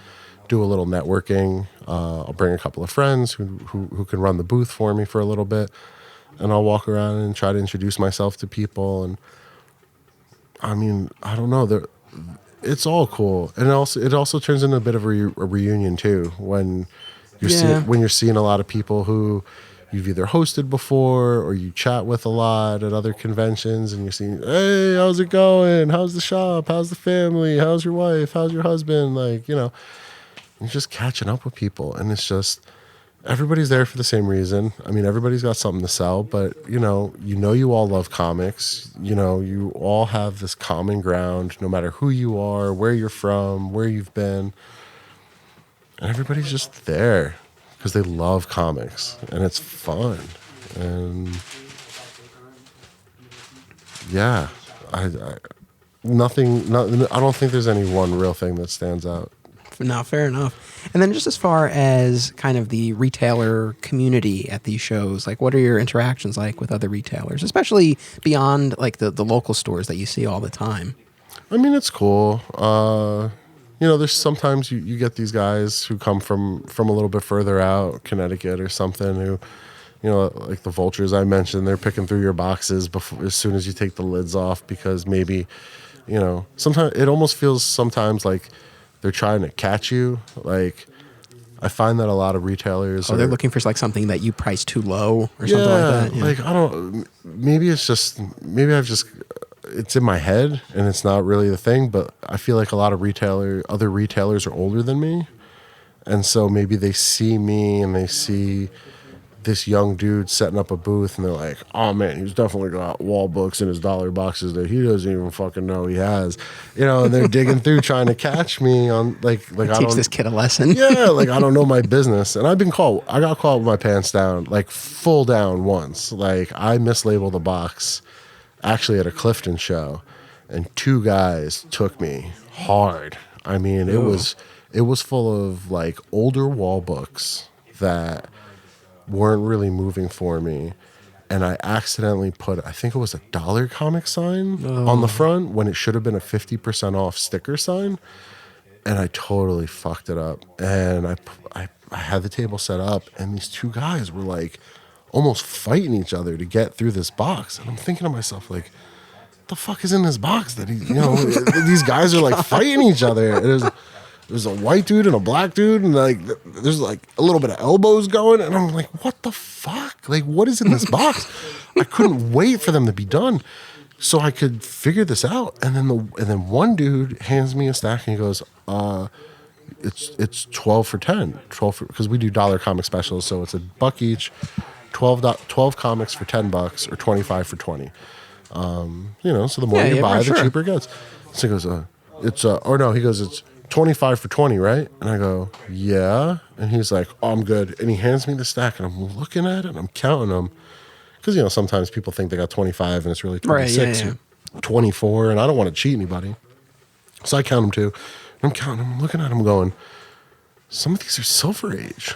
do a little networking. I'll bring a couple of friends who can run the booth for me for a little bit, and I'll walk around and try to introduce myself to people. And I mean, I don't know, it's all cool, and it also turns into a bit of a reunion too when you're seeing a lot of people who you've either hosted before or you chat with a lot at other conventions, and you're seeing, hey, how's it going? How's the shop? How's the family? How's your wife? How's your husband? Like, you're just catching up with people, and it's just, everybody's there for the same reason. I mean, everybody's got something to sell, but you all love comics. You all have this common ground, no matter who you are, where you're from, where you've been, and everybody's just there because they love comics, and it's fun. And yeah, I don't think there's any one real thing that stands out. No, fair enough. And then just as far as kind of the retailer community at these shows, like what are your interactions like with other retailers, especially beyond like the local stores that you see all the time? I mean, it's cool. There's sometimes you get these guys who come from a little bit further out, Connecticut or something, who, like the vultures I mentioned, they're picking through your boxes as soon as you take the lids off, because maybe, sometimes it almost feels sometimes like they're trying to catch you. Like, I find that a lot of retailers they're looking for like something that you price too low or something like that. Yeah. Like, I don't, maybe it's in my head and it's not really the thing, but I feel like a lot of other retailers are older than me. And so maybe they see me and they see this young dude setting up a booth, and they're like, oh man, he's definitely got wall books in his dollar boxes that he doesn't even fucking know he has, and they're digging through trying to catch me on like teach this kid a lesson. Yeah, like I don't know my business. And I got caught with my pants down, like full down once. Like, I mislabeled a box actually at a Clifton show, and two guys took me hard. I mean, it was full of like older wall books that weren't really moving for me, and I accidentally put, I think it was $1 comic sign on the front when it should have been a 50% off sticker sign, and I totally fucked it up. And I had the table set up, and these two guys were like almost fighting each other to get through this box, and I'm thinking to myself, like, what the fuck is in this box that these guys are like fighting each other? And there's a white dude and a black dude, and like there's like a little bit of elbows going, and I'm like, what the fuck? Like, what is in this box? I couldn't wait for them to be done so I could figure this out. And then one dude hands me a stack, and he goes, it's 12 for 10, because we do dollar comic specials, so it's $1 each, 12 comics for $10 or 25 for 20. So the more you buy, the cheaper it gets. So he goes, he goes, it's 25 for 20, right? And I go, yeah. And he's like, oh, I'm good. And he hands me the stack, and I'm looking at it, and I'm counting them. Because, sometimes people think they got 25, and it's really 26 or 24, and I don't want to cheat anybody. So I count them too. And I'm counting them, I'm looking at them going, some of these are Silver Age,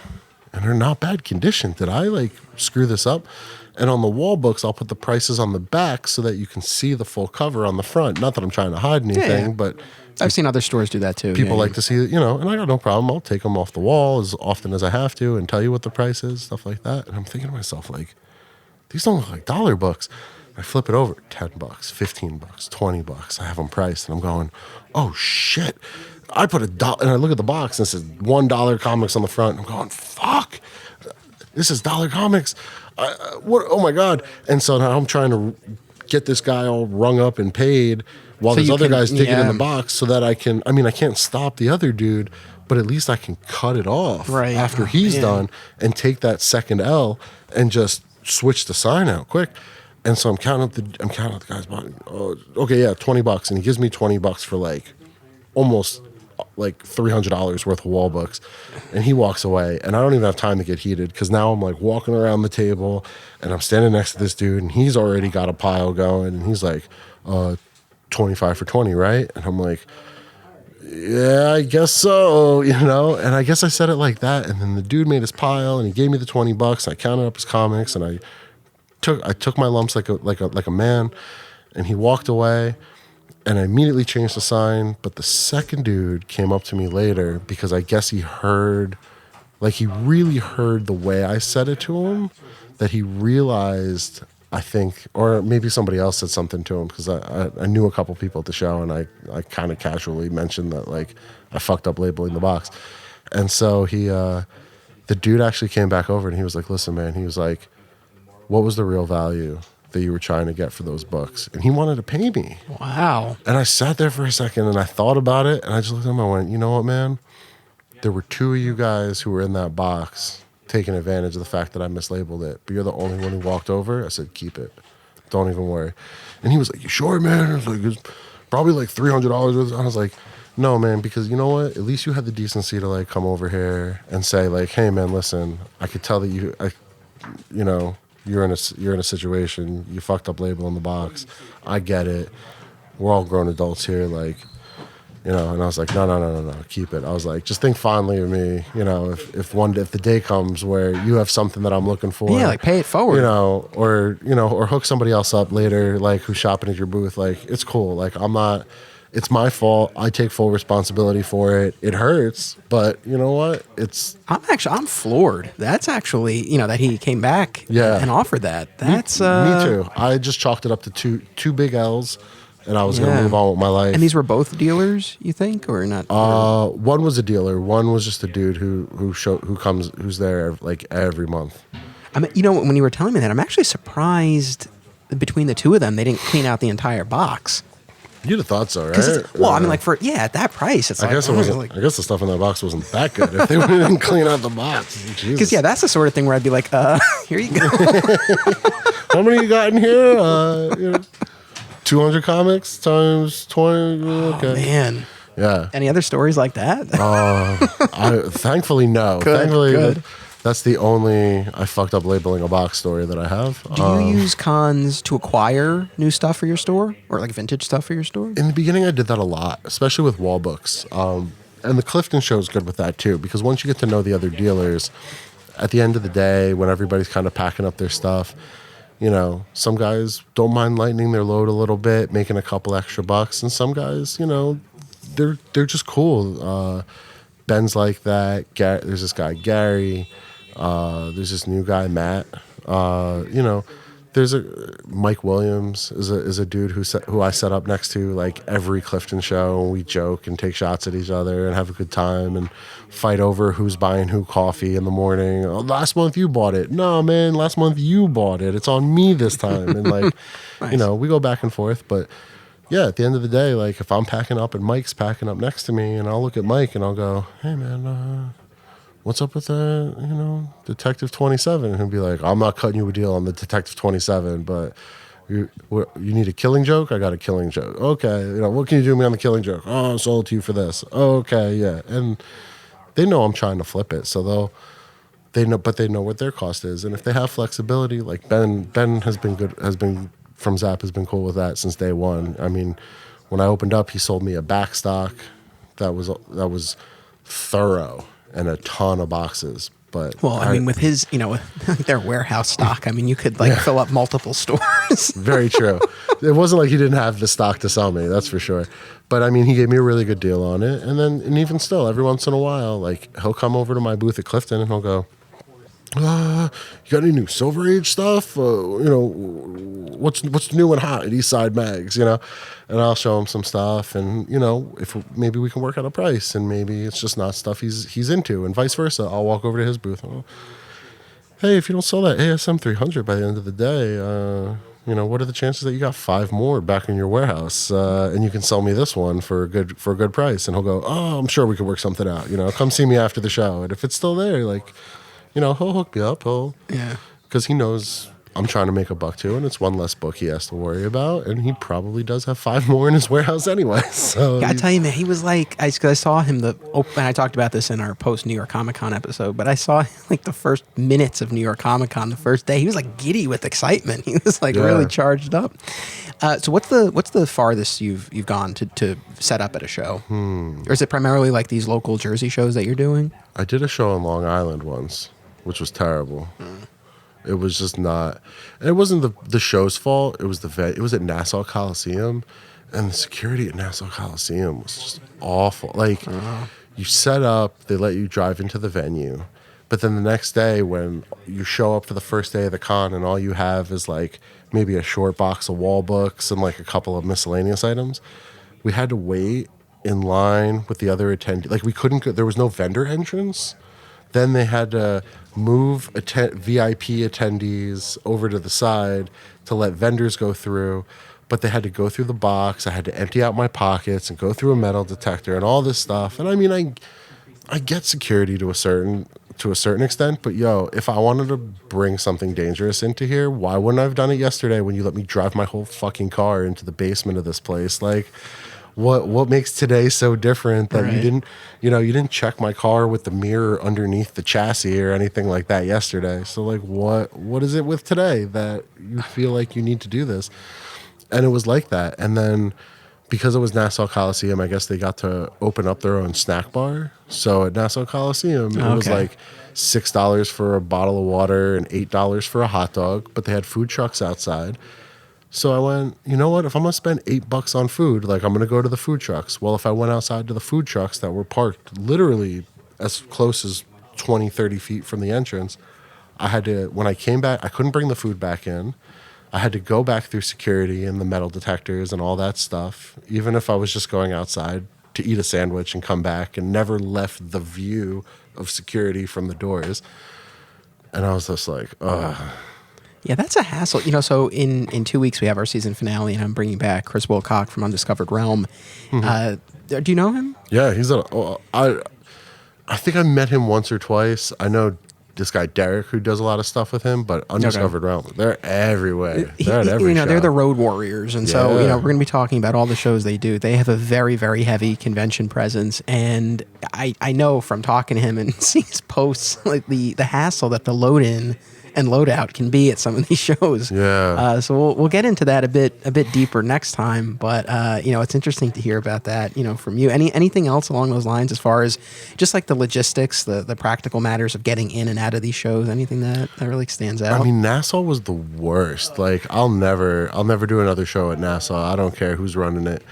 and they're not bad condition. Did I, like, screw this up? And on the wall books, I'll put the prices on the back so that you can see the full cover on the front. Not that I'm trying to hide anything, but I've seen other stores do that too. People like to see it, and I got no problem. I'll take them off the wall as often as I have to and tell you what the price is, stuff like that. And I'm thinking to myself, like, these don't look like dollar books. I flip it over, $10, $15, $20. I have them priced, and I'm going, oh shit. I put $1, and I look at the box, and it says $1 comics on the front. I'm going, fuck. This is dollar comics. What? Oh my god! And so now I'm trying to get this guy all rung up and paid while So this you other can- guy's digging in yeah. the box, so that I can. I mean, I can't stop the other dude, but at least I can cut it off Right. after Oh, he's man. done and take that second L and just switch the sign out quick. And so I'm counting up the guy's body. Oh, okay, yeah, $20, and he gives me $20 for like almost like $300 worth of wall books, and he walks away, and I don't even have time to get heated because now I'm like walking around the table and I'm standing next to this dude, and he's already got a pile going, and he's like 25 for 20, right? And I'm like, yeah, I guess so, and I guess I said it like that, and then the dude made his pile and he gave me the $20, and I counted up his comics, and I took my lumps like a man, and he walked away. And I immediately changed the sign, but the second dude came up to me later because I guess he really heard the way I said it to him, that he realized, I think, or maybe somebody else said something to him, because I knew a couple people at the show, and I kind of casually mentioned that, like, I fucked up labeling the box. And so the dude actually came back over, and he was like, listen, man, he was like, what was the real value that you were trying to get for those books? And he wanted to pay me. Wow. And I sat there for a second and I thought about it, and I just looked at him and I went, you know what, man? There were 2 of you guys who were in that box taking advantage of the fact that I mislabeled it, but you're the only one who walked over. I said, keep it. Don't even worry. And he was like, you sure, man? I was like, it's probably like $300. I was like, no, man, because you know what? At least you had the decency to like come over here and say like, hey, man, listen, I could tell that you're in a situation, you fucked up labeling the box. I get it. We're all grown adults here, like, and I was like, no, keep it. I was like, just think fondly of me, if the day comes where you have something that I'm looking for. Yeah, like pay it forward. Or hook somebody else up later, like who's shopping at your booth, like it's cool. Like it's my fault. I take full responsibility for it. It hurts, but you know what? I'm floored. That's actually, that he came back and offered that. That's me too. I just chalked it up to two big L's, and I was going to move on with my life. And these were both dealers, you think, or not? One was a dealer. One was just a dude who's there like every month. I mean, when you were telling me that, I'm actually surprised between the two of them, they didn't clean out the entire box. You'd have thought so, right? I mean, like at that price, it's I guess it wasn't. I guess the stuff in that box wasn't that good if they didn't clean out the box. Because that's the sort of thing where I'd be like, here you go. How many you got in here? 200 comics times 20. Okay. Oh, man. Yeah. Any other stories like that? Thankfully, no. Good. That's the only I fucked up labeling a box story that I have. Do you use cons to acquire new stuff for your store, or like vintage stuff for your store? In the beginning, I did that a lot, especially with wall books. And the Clifton show is good with that too, because once you get to know the other dealers, at the end of the day, when everybody's kind of packing up their stuff, some guys don't mind lightening their load a little bit, making a couple extra bucks, and some guys, they're just cool. Ben's like that. There's this guy Gary. There's this new guy Matt. There's Mike Williams is a dude who I set up next to like every Clifton show, and we joke and take shots at each other and have a good time and fight over who's buying who coffee in the morning. Oh, last month you bought it. No, man, last month you bought it. It's on me this time. And like, Nice. We go back and forth. But yeah, at the end of the day, like if I'm packing up and Mike's packing up next to me, and I'll look at Mike and I'll go, hey man, what's up with Detective 27? And he'll be like, I'm not cutting you a deal on the Detective 27, but you need a killing joke? I got a killing joke. Okay, what can you do me on the killing joke? Oh, I sold it to you for this. Okay, yeah. And they know I'm trying to flip it, so they know what their cost is. And if they have flexibility, like Ben has been from Zap has been cool with that since day one. I mean, when I opened up, he sold me a back stock that was thorough and a ton of boxes. But with his, with their warehouse stock, I mean, you could fill up multiple stores. Very true. It wasn't like he didn't have the stock to sell me, that's for sure. But I mean, he gave me a really good deal on it. And even still, every once in a while, like he'll come over to my booth at Clifton and he'll go, You got any new Silver Age stuff? What's new and hot at Eastside Mags, And I'll show him some stuff, and if maybe we can work out a price, and maybe it's just not stuff he's into, and vice versa. I'll walk over to his booth. Hey, if you don't sell that ASM 300 by the end of the day, what are the chances that you got 5 more back in your warehouse, and you can sell me this one for a good price? And he'll go, oh, I'm sure we could work something out. Come see me after the show, and if it's still there, he'll hook me up. Because he knows I'm trying to make a buck too, and it's one less book he has to worry about, and he probably does have 5 more in his warehouse anyway. So I tell you, man, he was like, I saw him and I talked about this in our post New York Comic Con episode, but I saw the first minutes of New York Comic Con the first day. He was giddy with excitement. He was really charged up. So what's the farthest you've gone to set up at a show? Or is it primarily these local Jersey shows that you're doing? I did a show on Long Island once, which was terrible. It was just not. And it wasn't the show's fault. It was it was at Nassau Coliseum, and the security at Nassau Coliseum was just awful. You set up, they let you drive into the venue, but then the next day when you show up for the first day of the con, and all you have is maybe a short box of wall books and a couple of miscellaneous items, we had to wait in line with the other attendees. We couldn't go. There was no vendor entrance. Then they had to move VIP attendees over to the side to let vendors go through, but they had to go through the box. I had to empty out my pockets and go through a metal detector and all this stuff. And I mean, I get security to a certain extent, but if I wanted to bring something dangerous into here, why wouldn't I have done it yesterday when you let me drive my whole fucking car into the basement of this place? What makes today so different that you didn't check my car with the mirror underneath the chassis or anything like that yesterday? So what is it with today that you feel like you need to do this? And it was like that. And then because it was Nassau Coliseum, I guess they got to open up their own snack bar. So at Nassau Coliseum, it was $6 for a bottle of water and $8 for a hot dog, but they had food trucks outside. So I went, you know what? If I'm going to spend $8 on food, I'm going to go to the food trucks. Well, if I went outside to the food trucks that were parked literally as close as 20, 30 feet from the entrance, when I came back, I couldn't bring the food back in. I had to go back through security and the metal detectors and all that stuff, even if I was just going outside to eat a sandwich and come back, and never left the view of security from the doors. And I was just like, ugh. Yeah, that's a hassle. So in 2 weeks we have our season finale, and I'm bringing back Chris Wilcock from Undiscovered Realm. Do you know him? Yeah, I think I met him once or twice. I know this guy Derek, who does a lot of stuff with him, but Undiscovered Realm, they're everywhere. They're at every show. They're the road warriors, and so we're going to be talking about all the shows they do. They have a very, very heavy convention presence, and I know from talking to him and seeing his posts, the hassle that the load in and loadout can be at some of these shows. Yeah. So we'll get into that a bit deeper next time. But it's interesting to hear about that. From you. Anything else along those lines as far as just the logistics, the practical matters of getting in and out of these shows? Anything that really stands out? I mean, Nassau was the worst. I'll never do another show at Nassau. I don't care who's running it,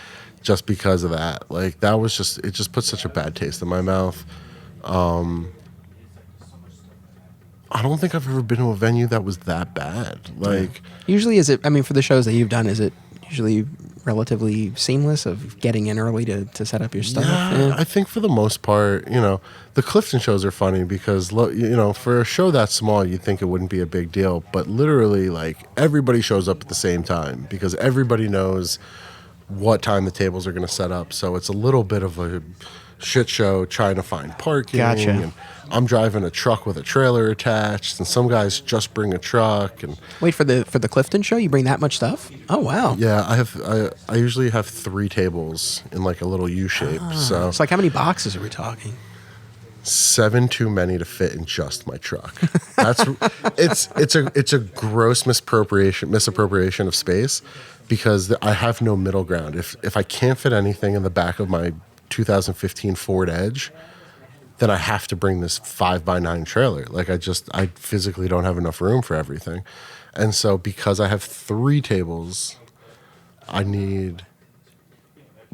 just because of that. That was it just put such a bad taste in my mouth. I don't think I've ever been to a venue that was that bad. Usually, for the shows that you've done, is it usually relatively seamless of getting in early to set up your stuff? Yeah, I think for the most part, the Clifton shows are funny because, for a show that small, you'd think it wouldn't be a big deal. But literally, everybody shows up at the same time because everybody knows what time the tables are going to set up. So it's a little bit of a shit show trying to find parking. Gotcha. And I'm driving a truck with a trailer attached, and some guys just bring a truck. And wait, for the Clifton show, you bring that much stuff? Oh wow. Yeah, I usually have 3 tables in a little U shape. So it's how many boxes are we talking? 7 too many to fit in just my truck. That's it's a gross misappropriation of space, because I have no middle ground. If I can't fit anything in the back of my 2015 Ford Edge, then I have to bring this 5x9 trailer. I physically don't have enough room for everything. And so because I have 3 tables, I need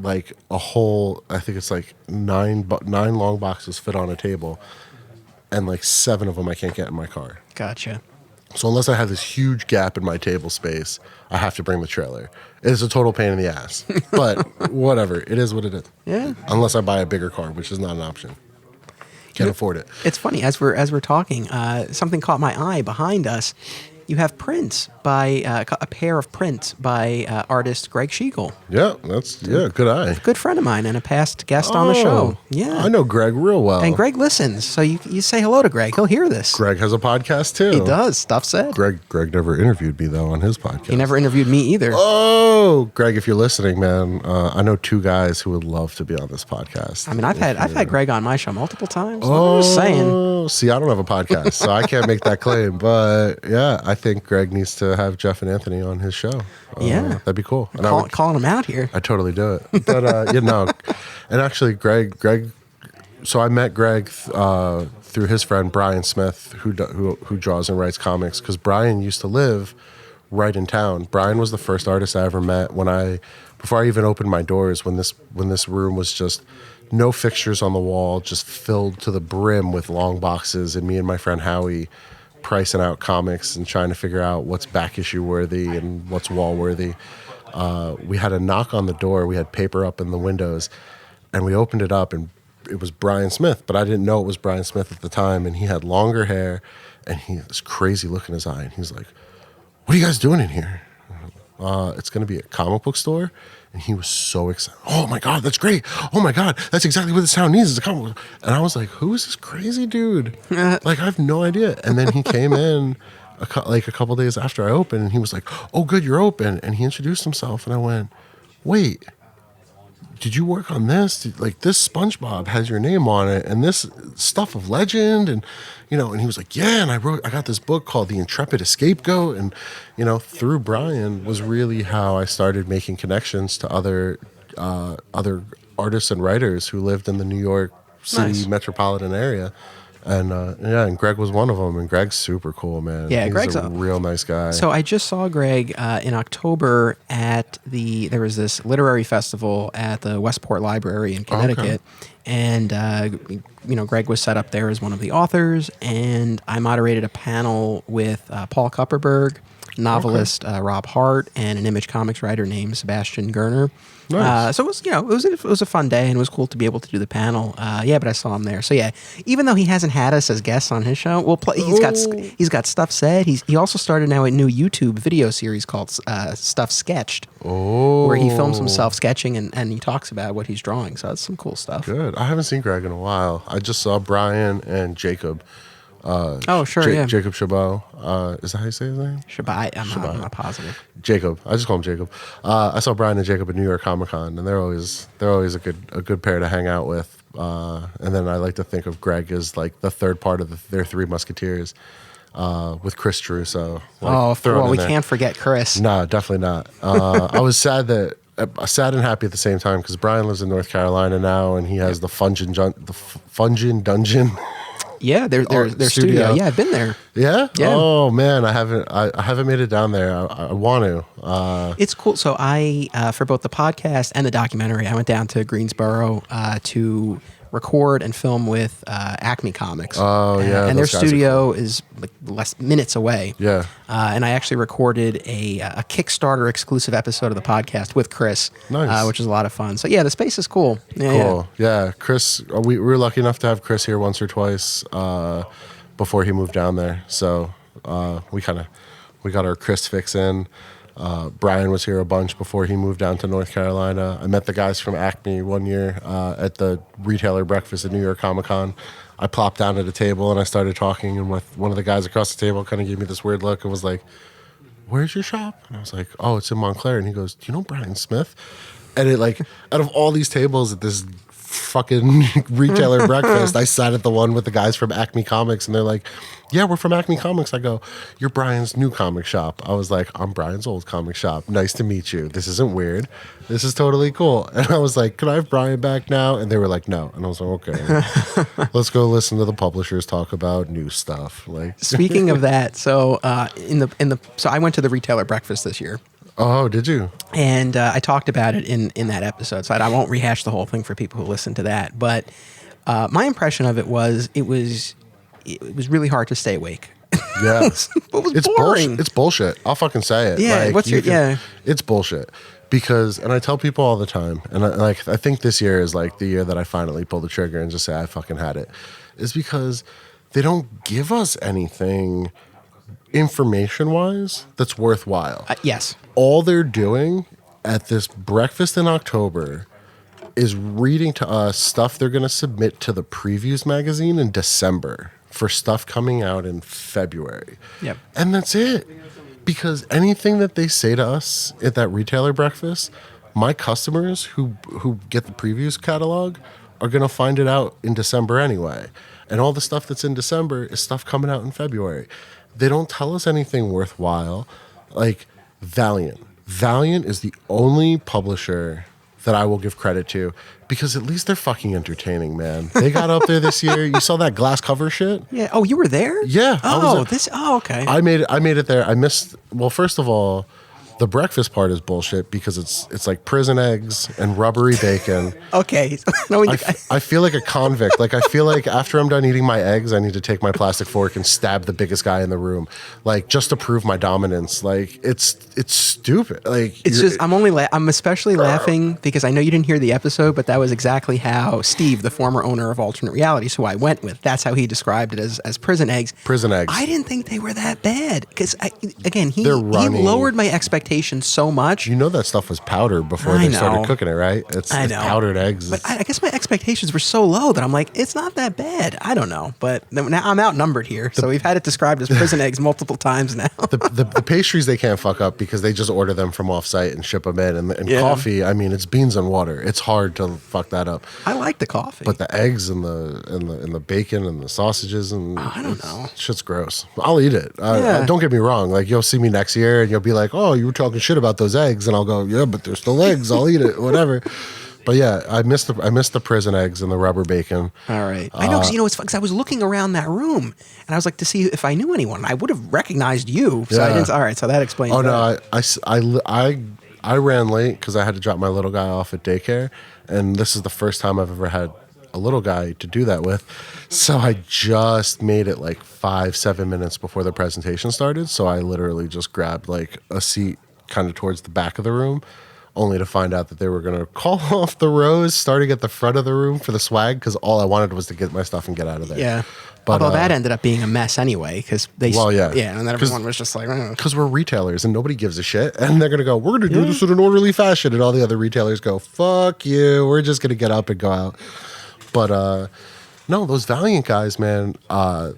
a whole, I think it's 9 long boxes fit on a table. and like 7 of them I can't get in my car. Gotcha. So unless I have this huge gap in my table space, I have to bring the trailer. It's a total pain in the ass, but whatever. It is what it is. Yeah. Unless I buy a bigger car, which is not an option. Can't afford it. It's funny as we're talking. Something caught my eye behind us. You have prints by a pair of prints by artist Greg Schiegel. Yeah, good eye. Good friend of mine and a past guest on the show. Yeah, I know Greg real well. And Greg listens, so you say hello to Greg. He'll hear this. Greg has a podcast too. He does. Stuff said. Greg never interviewed me though on his podcast. He never interviewed me either. Oh, Greg, if you're listening, man, I know 2 guys who would love to be on this podcast. I mean, I've had Greg on my show multiple times. I'm just saying. See, I don't have a podcast, so I can't make that claim. But yeah, I think Greg needs to have Jeff and Anthony on his show. Yeah, that'd be cool. And calling him out here. I totally do it. But and actually, Greg. So I met Greg through his friend Brian Smith, who draws and writes comics. Because Brian used to live right in town. Brian was the first artist I ever met before I even opened my doors. When this room was just no fixtures on the wall, just filled to the brim with long boxes, and me and my friend Howie pricing out comics and trying to figure out what's back issue worthy and what's wall worthy. We had a knock on the door. We had paper up in the windows, and we opened it up, and it was Brian Smith, but I didn't know it was Brian Smith at the time. And he had longer hair, and he had this crazy look in his eye. And he's like, "What are you guys doing in here?" It's going to be a comic book store. And he was so excited. "Oh my God, that's great. Oh my God, that's exactly what this town needs is a comic book." And I was like, "Who is this crazy dude?" Like, I have no idea. And then he came in a couple days after I opened, and he was like, "Oh, good, you're open." And he introduced himself, and I went, "Wait, did you work on this? This SpongeBob has your name on it, and this stuff of legend, and and he was like, "Yeah," and I got this book called The Intrepid Scapegoat, and through Brian was really how I started making connections to other artists and writers who lived in the New York City metropolitan area. And Greg was one of them, and Greg's super cool, man. Yeah, He's Greg's a real nice guy. So I just saw Greg in October at there was this literary festival at the Westport Library in Connecticut, and Greg was set up there as one of the authors, and I moderated a panel with Paul Kupperberg, novelist Rob Hart, and an Image Comics writer named Sebastian Gerner. Nice. So it was a fun day, and it was cool to be able to do the panel. But I saw him there. So yeah, even though he hasn't had us as guests on his show, we'll play. He's got stuff said. He also started now a new YouTube video series called Stuff Sketched, where he films himself sketching and he talks about what he's drawing. So that's some cool stuff. Good. I haven't seen Greg in a while. I just saw Brian and Jacob. Jacob Chabot. Is that how you say his name? Chabot. I'm not positive. Jacob. I just call him Jacob. I saw Brian and Jacob at New York Comic Con, and they're always a good pair to hang out with. And then I like to think of Greg as like the third part of their Three Musketeers, with Chris Trusso. We can't forget Chris. No, definitely not. I was sad and happy at the same time because Brian lives in North Carolina now, and he has the Fungin Dungeon. Yeah, their studio. Yeah, I've been there. Yeah? Yeah. Oh man, I haven't made it down there. I want to. It's cool. So I for both the podcast and the documentary, I went down to Greensboro to record and film with Acme Comics. Oh yeah, and their studio is like less minutes away. Yeah. And I actually recorded a Kickstarter exclusive episode of the podcast with Chris, nice. Which was a lot of fun. So yeah, the space is cool. Cool. Yeah, Chris. We were lucky enough to have Chris here once or twice before he moved down there. So we got our Chris fix in. Brian was here a bunch before he moved down to North Carolina. I met the guys from Acme one year at the retailer breakfast at New York Comic Con. I plopped down at a table and I started talking, and with one of the guys across the table kind of gave me this weird look and was like, "Where's your shop?" And I was like, "Oh, it's in Montclair." And he goes, "Do you know Brian Smith?" And it out of all these tables at this fucking retailer breakfast, I sat at the one with the guys from Acme Comics, and they're like, "Yeah, we're from Acme Comics." I go, "You're Brian's new comic shop." I was like, "I'm Brian's old comic shop. Nice to meet you. This isn't weird. This is totally cool." And I was like, "Can I have Brian back now?" And they were like, "No." And I was like, "Okay, let's go listen to the publishers talk about new stuff." Speaking of that, so so I went to the retailer breakfast this year. Oh, did you? And I talked about it in that episode, so I won't rehash the whole thing for people who listen to that. But my impression of it was it was really hard to stay awake. Yeah. It was It's boring. It's bullshit. I'll fucking say it. Yeah, Like, what's your- yeah. It's bullshit. Because, and I tell people all the time, and I think this year is like the year that I finally pull the trigger and just say I fucking had it, is because they don't give us anything information-wise that's worthwhile. Yes. All they're doing at this breakfast in October is reading to us stuff they're going to submit to the Previews magazine in December for stuff coming out in February. Yep. And that's it. Because anything that they say to us at that retailer breakfast, my customers who get the Previews catalog are going to find it out in December anyway. And all the stuff that's in December is stuff coming out in February. They don't tell us anything worthwhile. Like Valiant. Valiant is the only publisher that I will give credit to because at least they're fucking entertaining, man. They got up there this year. You saw that glass cover shit? Yeah. Oh, you were there? Yeah. Oh, okay. I made it there. I missed. Well, first of all, the breakfast part is bullshit because it's like prison eggs and rubbery bacon. Okay. I feel like a convict. Like I feel like after I'm done eating my eggs, I need to take my plastic fork and stab the biggest guy in the room, like just to prove my dominance. Like it's stupid. Like it's just I'm especially laughing because I know you didn't hear the episode, but that was exactly how Steve, the former owner of Alternate Realities, who I went with, that's how he described it as prison eggs. Prison eggs. I didn't think they were that bad because he They're runny. lowered my expectations so much. You know that stuff was powdered before they started cooking it, right? It's powdered eggs. But I guess my expectations were so low that I'm like, it's not that bad. I don't know. But now I'm outnumbered here. So we've had it described as prison eggs multiple times now. the pastries they can't fuck up because they just order them from offsite and ship them in. And coffee, I mean, it's beans and water. It's hard to fuck that up. I like the coffee. But the eggs and the bacon and the sausages and I don't know. Shit's gross. I'll eat it. Don't get me wrong. Like you'll see me next year and you'll be like, oh, you were talking shit about those eggs, and I'll go, yeah, but they're still eggs. I'll eat it, whatever. But yeah, I missed the prison eggs and the rubber bacon. All right, I know because it's fun because I was looking around that room and I was like to see if I knew anyone. I would have recognized you. So I didn't. All right, so that explains. Oh that. no, I ran late because I had to drop my little guy off at daycare, and this is the first time I've ever had a little guy to do that with. So I just made it like 5-7 minutes before the presentation started. So I literally just grabbed like a seat kind of towards the back of the room, only to find out that they were going to call off the rows starting at the front of the room for the swag because all I wanted was to get my stuff and get out of there. Yeah. But, although that ended up being a mess anyway because they... Well, yeah. Yeah, and then everyone was just like... Because we're retailers and nobody gives a shit. And they're going to go, we're going to do this in an orderly fashion. And all the other retailers go, fuck you. We're just going to get up and go out. But no, those Valiant guys, man.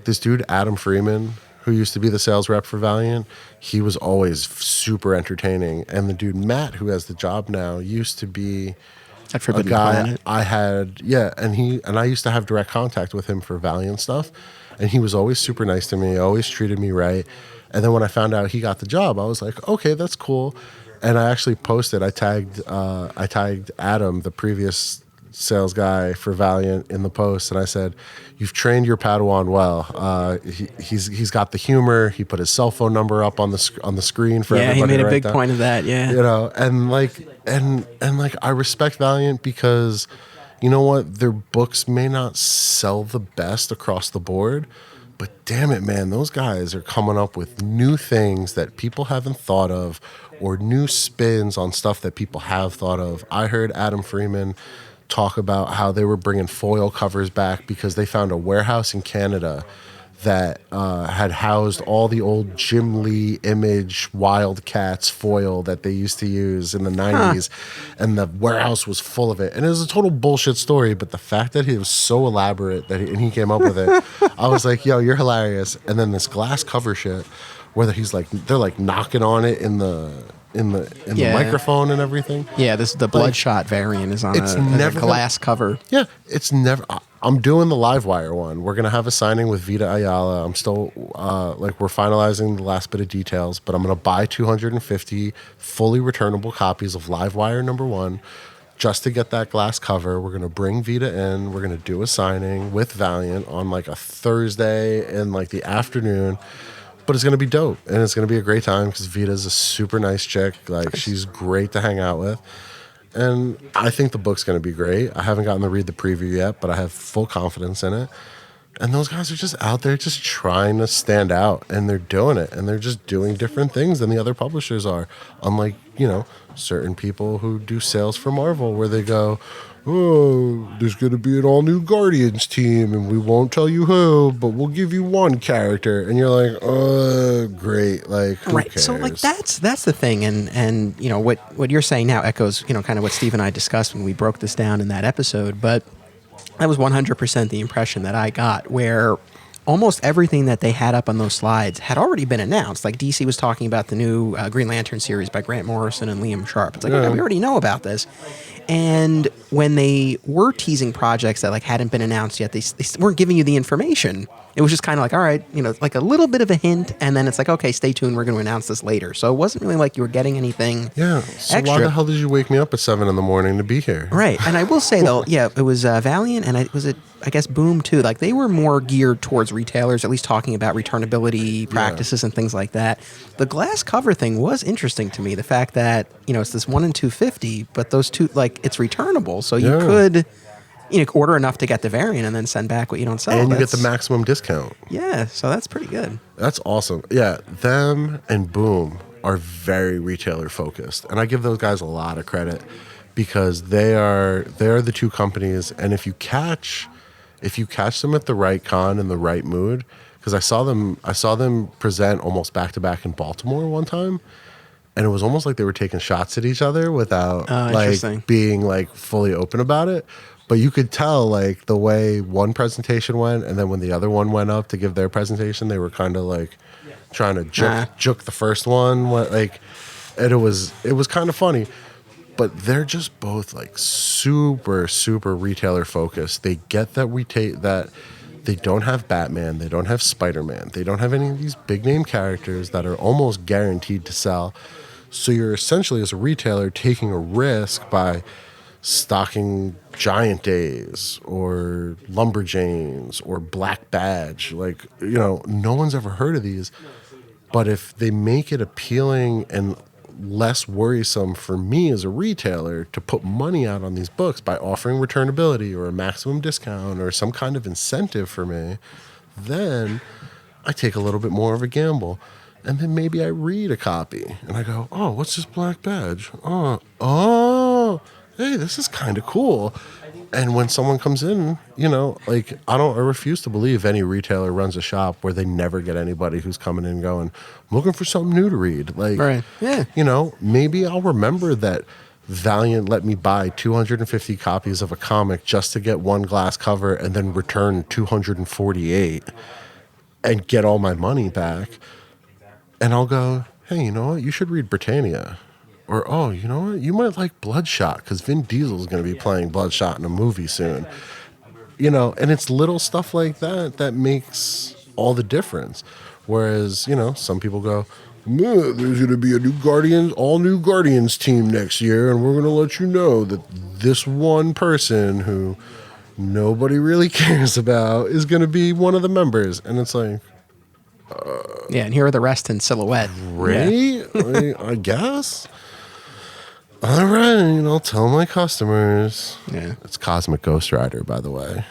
This dude, Adam Freeman, who used to be the sales rep for Valiant, he was always super entertaining. And the dude, Matt, who has the job now, used to be a guy I had, and I used to have direct contact with him for Valiant stuff. And he was always super nice to me, always treated me right. And then when I found out he got the job, I was like, okay, that's cool. And I actually posted, I tagged Adam, the previous sales guy for Valiant, in the post, and I said, you've trained your Padawan well. He's got the humor. He put his cell phone number up on the screen for everybody. Yeah, he made a big down. point of that. Yeah, you know, and I respect Valiant because, you know what, their books may not sell the best across the board, but damn it, man, those guys are coming up with new things that people haven't thought of, or new spins on stuff that people have thought of. I heard Adam Freeman talk about how they were bringing foil covers back because they found a warehouse in Canada that had housed all the old Jim Lee Image Wildcats foil that they used to use in the 90s. And the warehouse was full of it. And it was a total bullshit story, but the fact that it was so elaborate that he came up with it, I was like, yo, you're hilarious. And then this glass cover shit where they're like knocking on it in the microphone and everything. Yeah, this is the Bloodshot variant is on a glass cover. Yeah, it's never. I'm doing the Livewire one. We're gonna have a signing with Vita Ayala. I'm still we're finalizing the last bit of details, but I'm gonna buy 250 fully returnable copies of Livewire #1 just to get that glass cover. We're gonna bring Vita in. We're gonna do a signing with Valiant on like a Thursday in like the afternoon. But it's going to be dope, and it's going to be a great time because Vita's a super nice chick. Like, she's great to hang out with. And I think the book's going to be great. I haven't gotten to read the preview yet, but I have full confidence in it. And those guys are just out there just trying to stand out, and they're doing it, and they're just doing different things than the other publishers are. Unlike, certain people who do sales for Marvel where they go, oh, there's going to be an all-new Guardians team, and we won't tell you who, but we'll give you one character. And you're like, oh, great. Like, who cares? So, like, that's the thing. And what you're saying now echoes, kind of what Steve and I discussed when we broke this down in that episode. But that was 100% the impression that I got, where almost everything that they had up on those slides had already been announced. Like, DC was talking about the new Green Lantern series by Grant Morrison and Liam Sharp. It's like, okay, we already know about this. And when they were teasing projects that, like, hadn't been announced yet, they weren't giving you the information. It was just kind of like, all right, like a little bit of a hint, and then it's like, okay, stay tuned, we're going to announce this later. So it wasn't really like you were getting anything so extra. Why the hell did you wake me up at 7 a.m. to be here? Right. And I will say, though, it was Valiant, and I guess Boom, too. Like, they were more geared towards retailers, at least talking about returnability practices and things like that. The glass cover thing was interesting to me, the fact that, it's this 1 in 250, but those two, like, it's returnable, so you could order enough to get the variant and then send back what you don't sell. And you get the maximum discount. Yeah, so that's pretty good. That's awesome. Yeah, them and Boom are very retailer focused, and I give those guys a lot of credit because they're the two companies. And if you catch them at the right con in the right mood, because I saw them present almost back to back in Baltimore one time. And it was almost like they were taking shots at each other without being like fully open about it. But you could tell like the way one presentation went, and then when the other one went up to give their presentation, they were kind of like trying to juke the first one. And it was kind of funny. But they're just both like super, super retailer focused. They get that they don't have Batman, they don't have Spider-Man, they don't have any of these big name characters that are almost guaranteed to sell. So you're essentially, as a retailer, taking a risk by stocking Giant Days or Lumberjanes or Black Badge. Like, no one's ever heard of these. But if they make it appealing and less worrisome for me as a retailer to put money out on these books by offering returnability or a maximum discount or some kind of incentive for me, then I take a little bit more of a gamble. And then maybe I read a copy and I go, oh, what's this Black Badge? Oh, hey, this is kind of cool. And when someone comes in, I refuse to believe any retailer runs a shop where they never get anybody who's coming in and going, I'm looking for something new to read. Like, right. Yeah. Maybe I'll remember that Valiant let me buy 250 copies of a comic just to get one glass cover and then return 248 and get all my money back. And I'll go, hey, you know what? You should read Britannia. Or, oh, you know what? You might like Bloodshot because Vin Diesel's going to be playing Bloodshot in a movie soon. And it's little stuff like that makes all the difference. Whereas, some people go, there's going to be a all new Guardians team next year, and we're going to let you know that this one person who nobody really cares about is going to be one of the members. And it's like, and here are the rest in silhouette. Right? Yeah. I guess. All right, I'll tell my customers. Yeah. It's Cosmic Ghost Rider, by the way.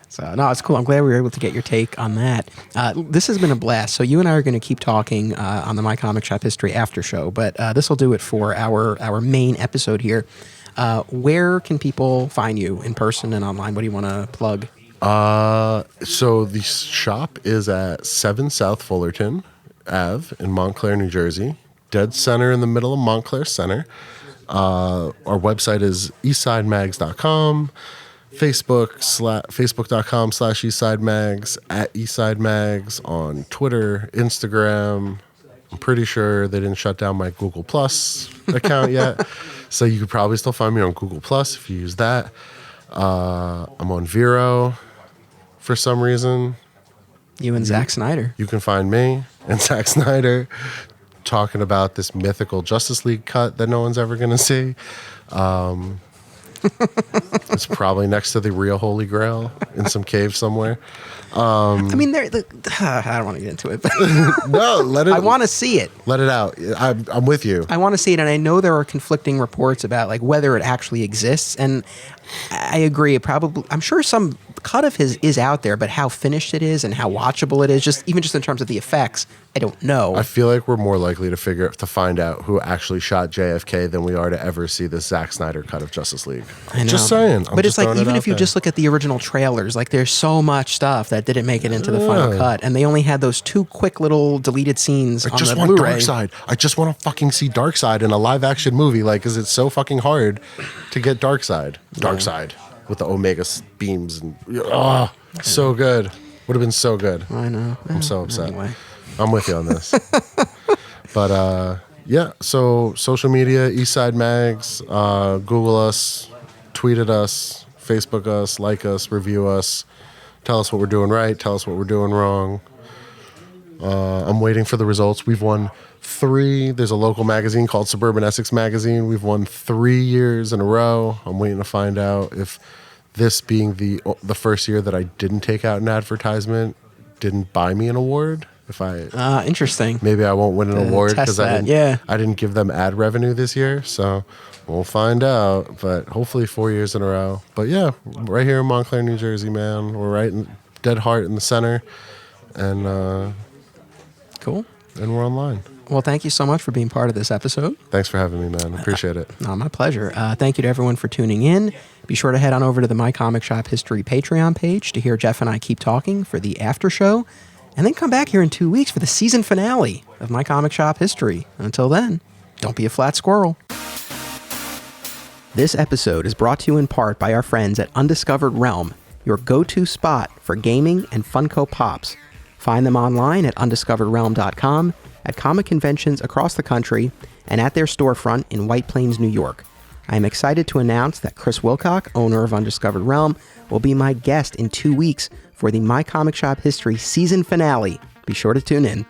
So, no, it's cool. I'm glad we were able to get your take on that. This has been a blast. So you and I are going to keep talking on the My Comic Shop History after show, but this will do it for our main episode here. Where can people find you in person and online? What do you want to plug? So the shop is at 7 South Fullerton Ave in Montclair, New Jersey. Dead center in the middle of Montclair Center. Our website is eastsidemags.com. Facebook.com/eastsidemags, at eastsidemags on Twitter, Instagram. I'm pretty sure they didn't shut down my Google Plus account yet. So you could probably still find me on Google Plus if you use that. I'm on Vero for some reason. You and Zack Snyder. You can find me and Zack Snyder talking about this mythical Justice League cut that no one's ever going to see. It's probably next to the real Holy Grail in some cave somewhere. I mean, I don't want to get into it. But No, let it. I want to see it. Let it out. I'm with you. I want to see it, and I know there are conflicting reports about like whether it actually exists. And I agree. I'm sure some cut of his is out there, but how finished it is and how watchable it is, just in terms of the effects, I don't know. I feel like we're more likely to find out who actually shot JFK than we are to ever see the Zack Snyder cut of Justice League. I know. Just saying. But it's like, even if you just look at the original trailers, like there's so much stuff that didn't make it into the final cut, and they only had those 2 quick little deleted scenes on the Blu-ray. I just want Darkseid. I just want to fucking see Darkseid in a live action movie, like, because it's so fucking hard to get Darkseid. Darkseid with the Omega beams and so good. Would have been so good. I know. I'm so upset. Anyway. I'm with you on this. But yeah, so social media, Eastside Mags, Google us, tweet at us, Facebook us, like us, review us, tell us what we're doing right, tell us what we're doing wrong. I'm waiting for the results. We've won 3. There's a local magazine called Suburban Essex Magazine. We've won 3 years in a row. I'm waiting to find out if this being the first year that I didn't take out an advertisement didn't buy me an award. If I interesting. Maybe I won't win an award because I didn't give them ad revenue this year. So we'll find out. But hopefully 4 years in a row. But yeah, right here in Montclair, New Jersey, man. We're right in dead heart in the center, and cool. And we're online. Well, thank you so much for being part of this episode. Thanks for having me, man. Appreciate it. No, my pleasure. Thank you to everyone for tuning in. Be sure to head on over to the My Comic Shop History Patreon page to hear Jeff and I keep talking for the after show. And then come back here in 2 weeks for the season finale of My Comic Shop History. Until then, don't be a flat squirrel. This episode is brought to you in part by our friends at Undiscovered Realm, your go-to spot for gaming and Funko Pops. Find them online at undiscoveredrealm.com, at comic conventions across the country, and at their storefront in White Plains, New York. I am excited to announce that Chris Wilcock, owner of Undiscovered Realm, will be my guest in 2 weeks for the My Comic Shop History season finale. Be sure to tune in.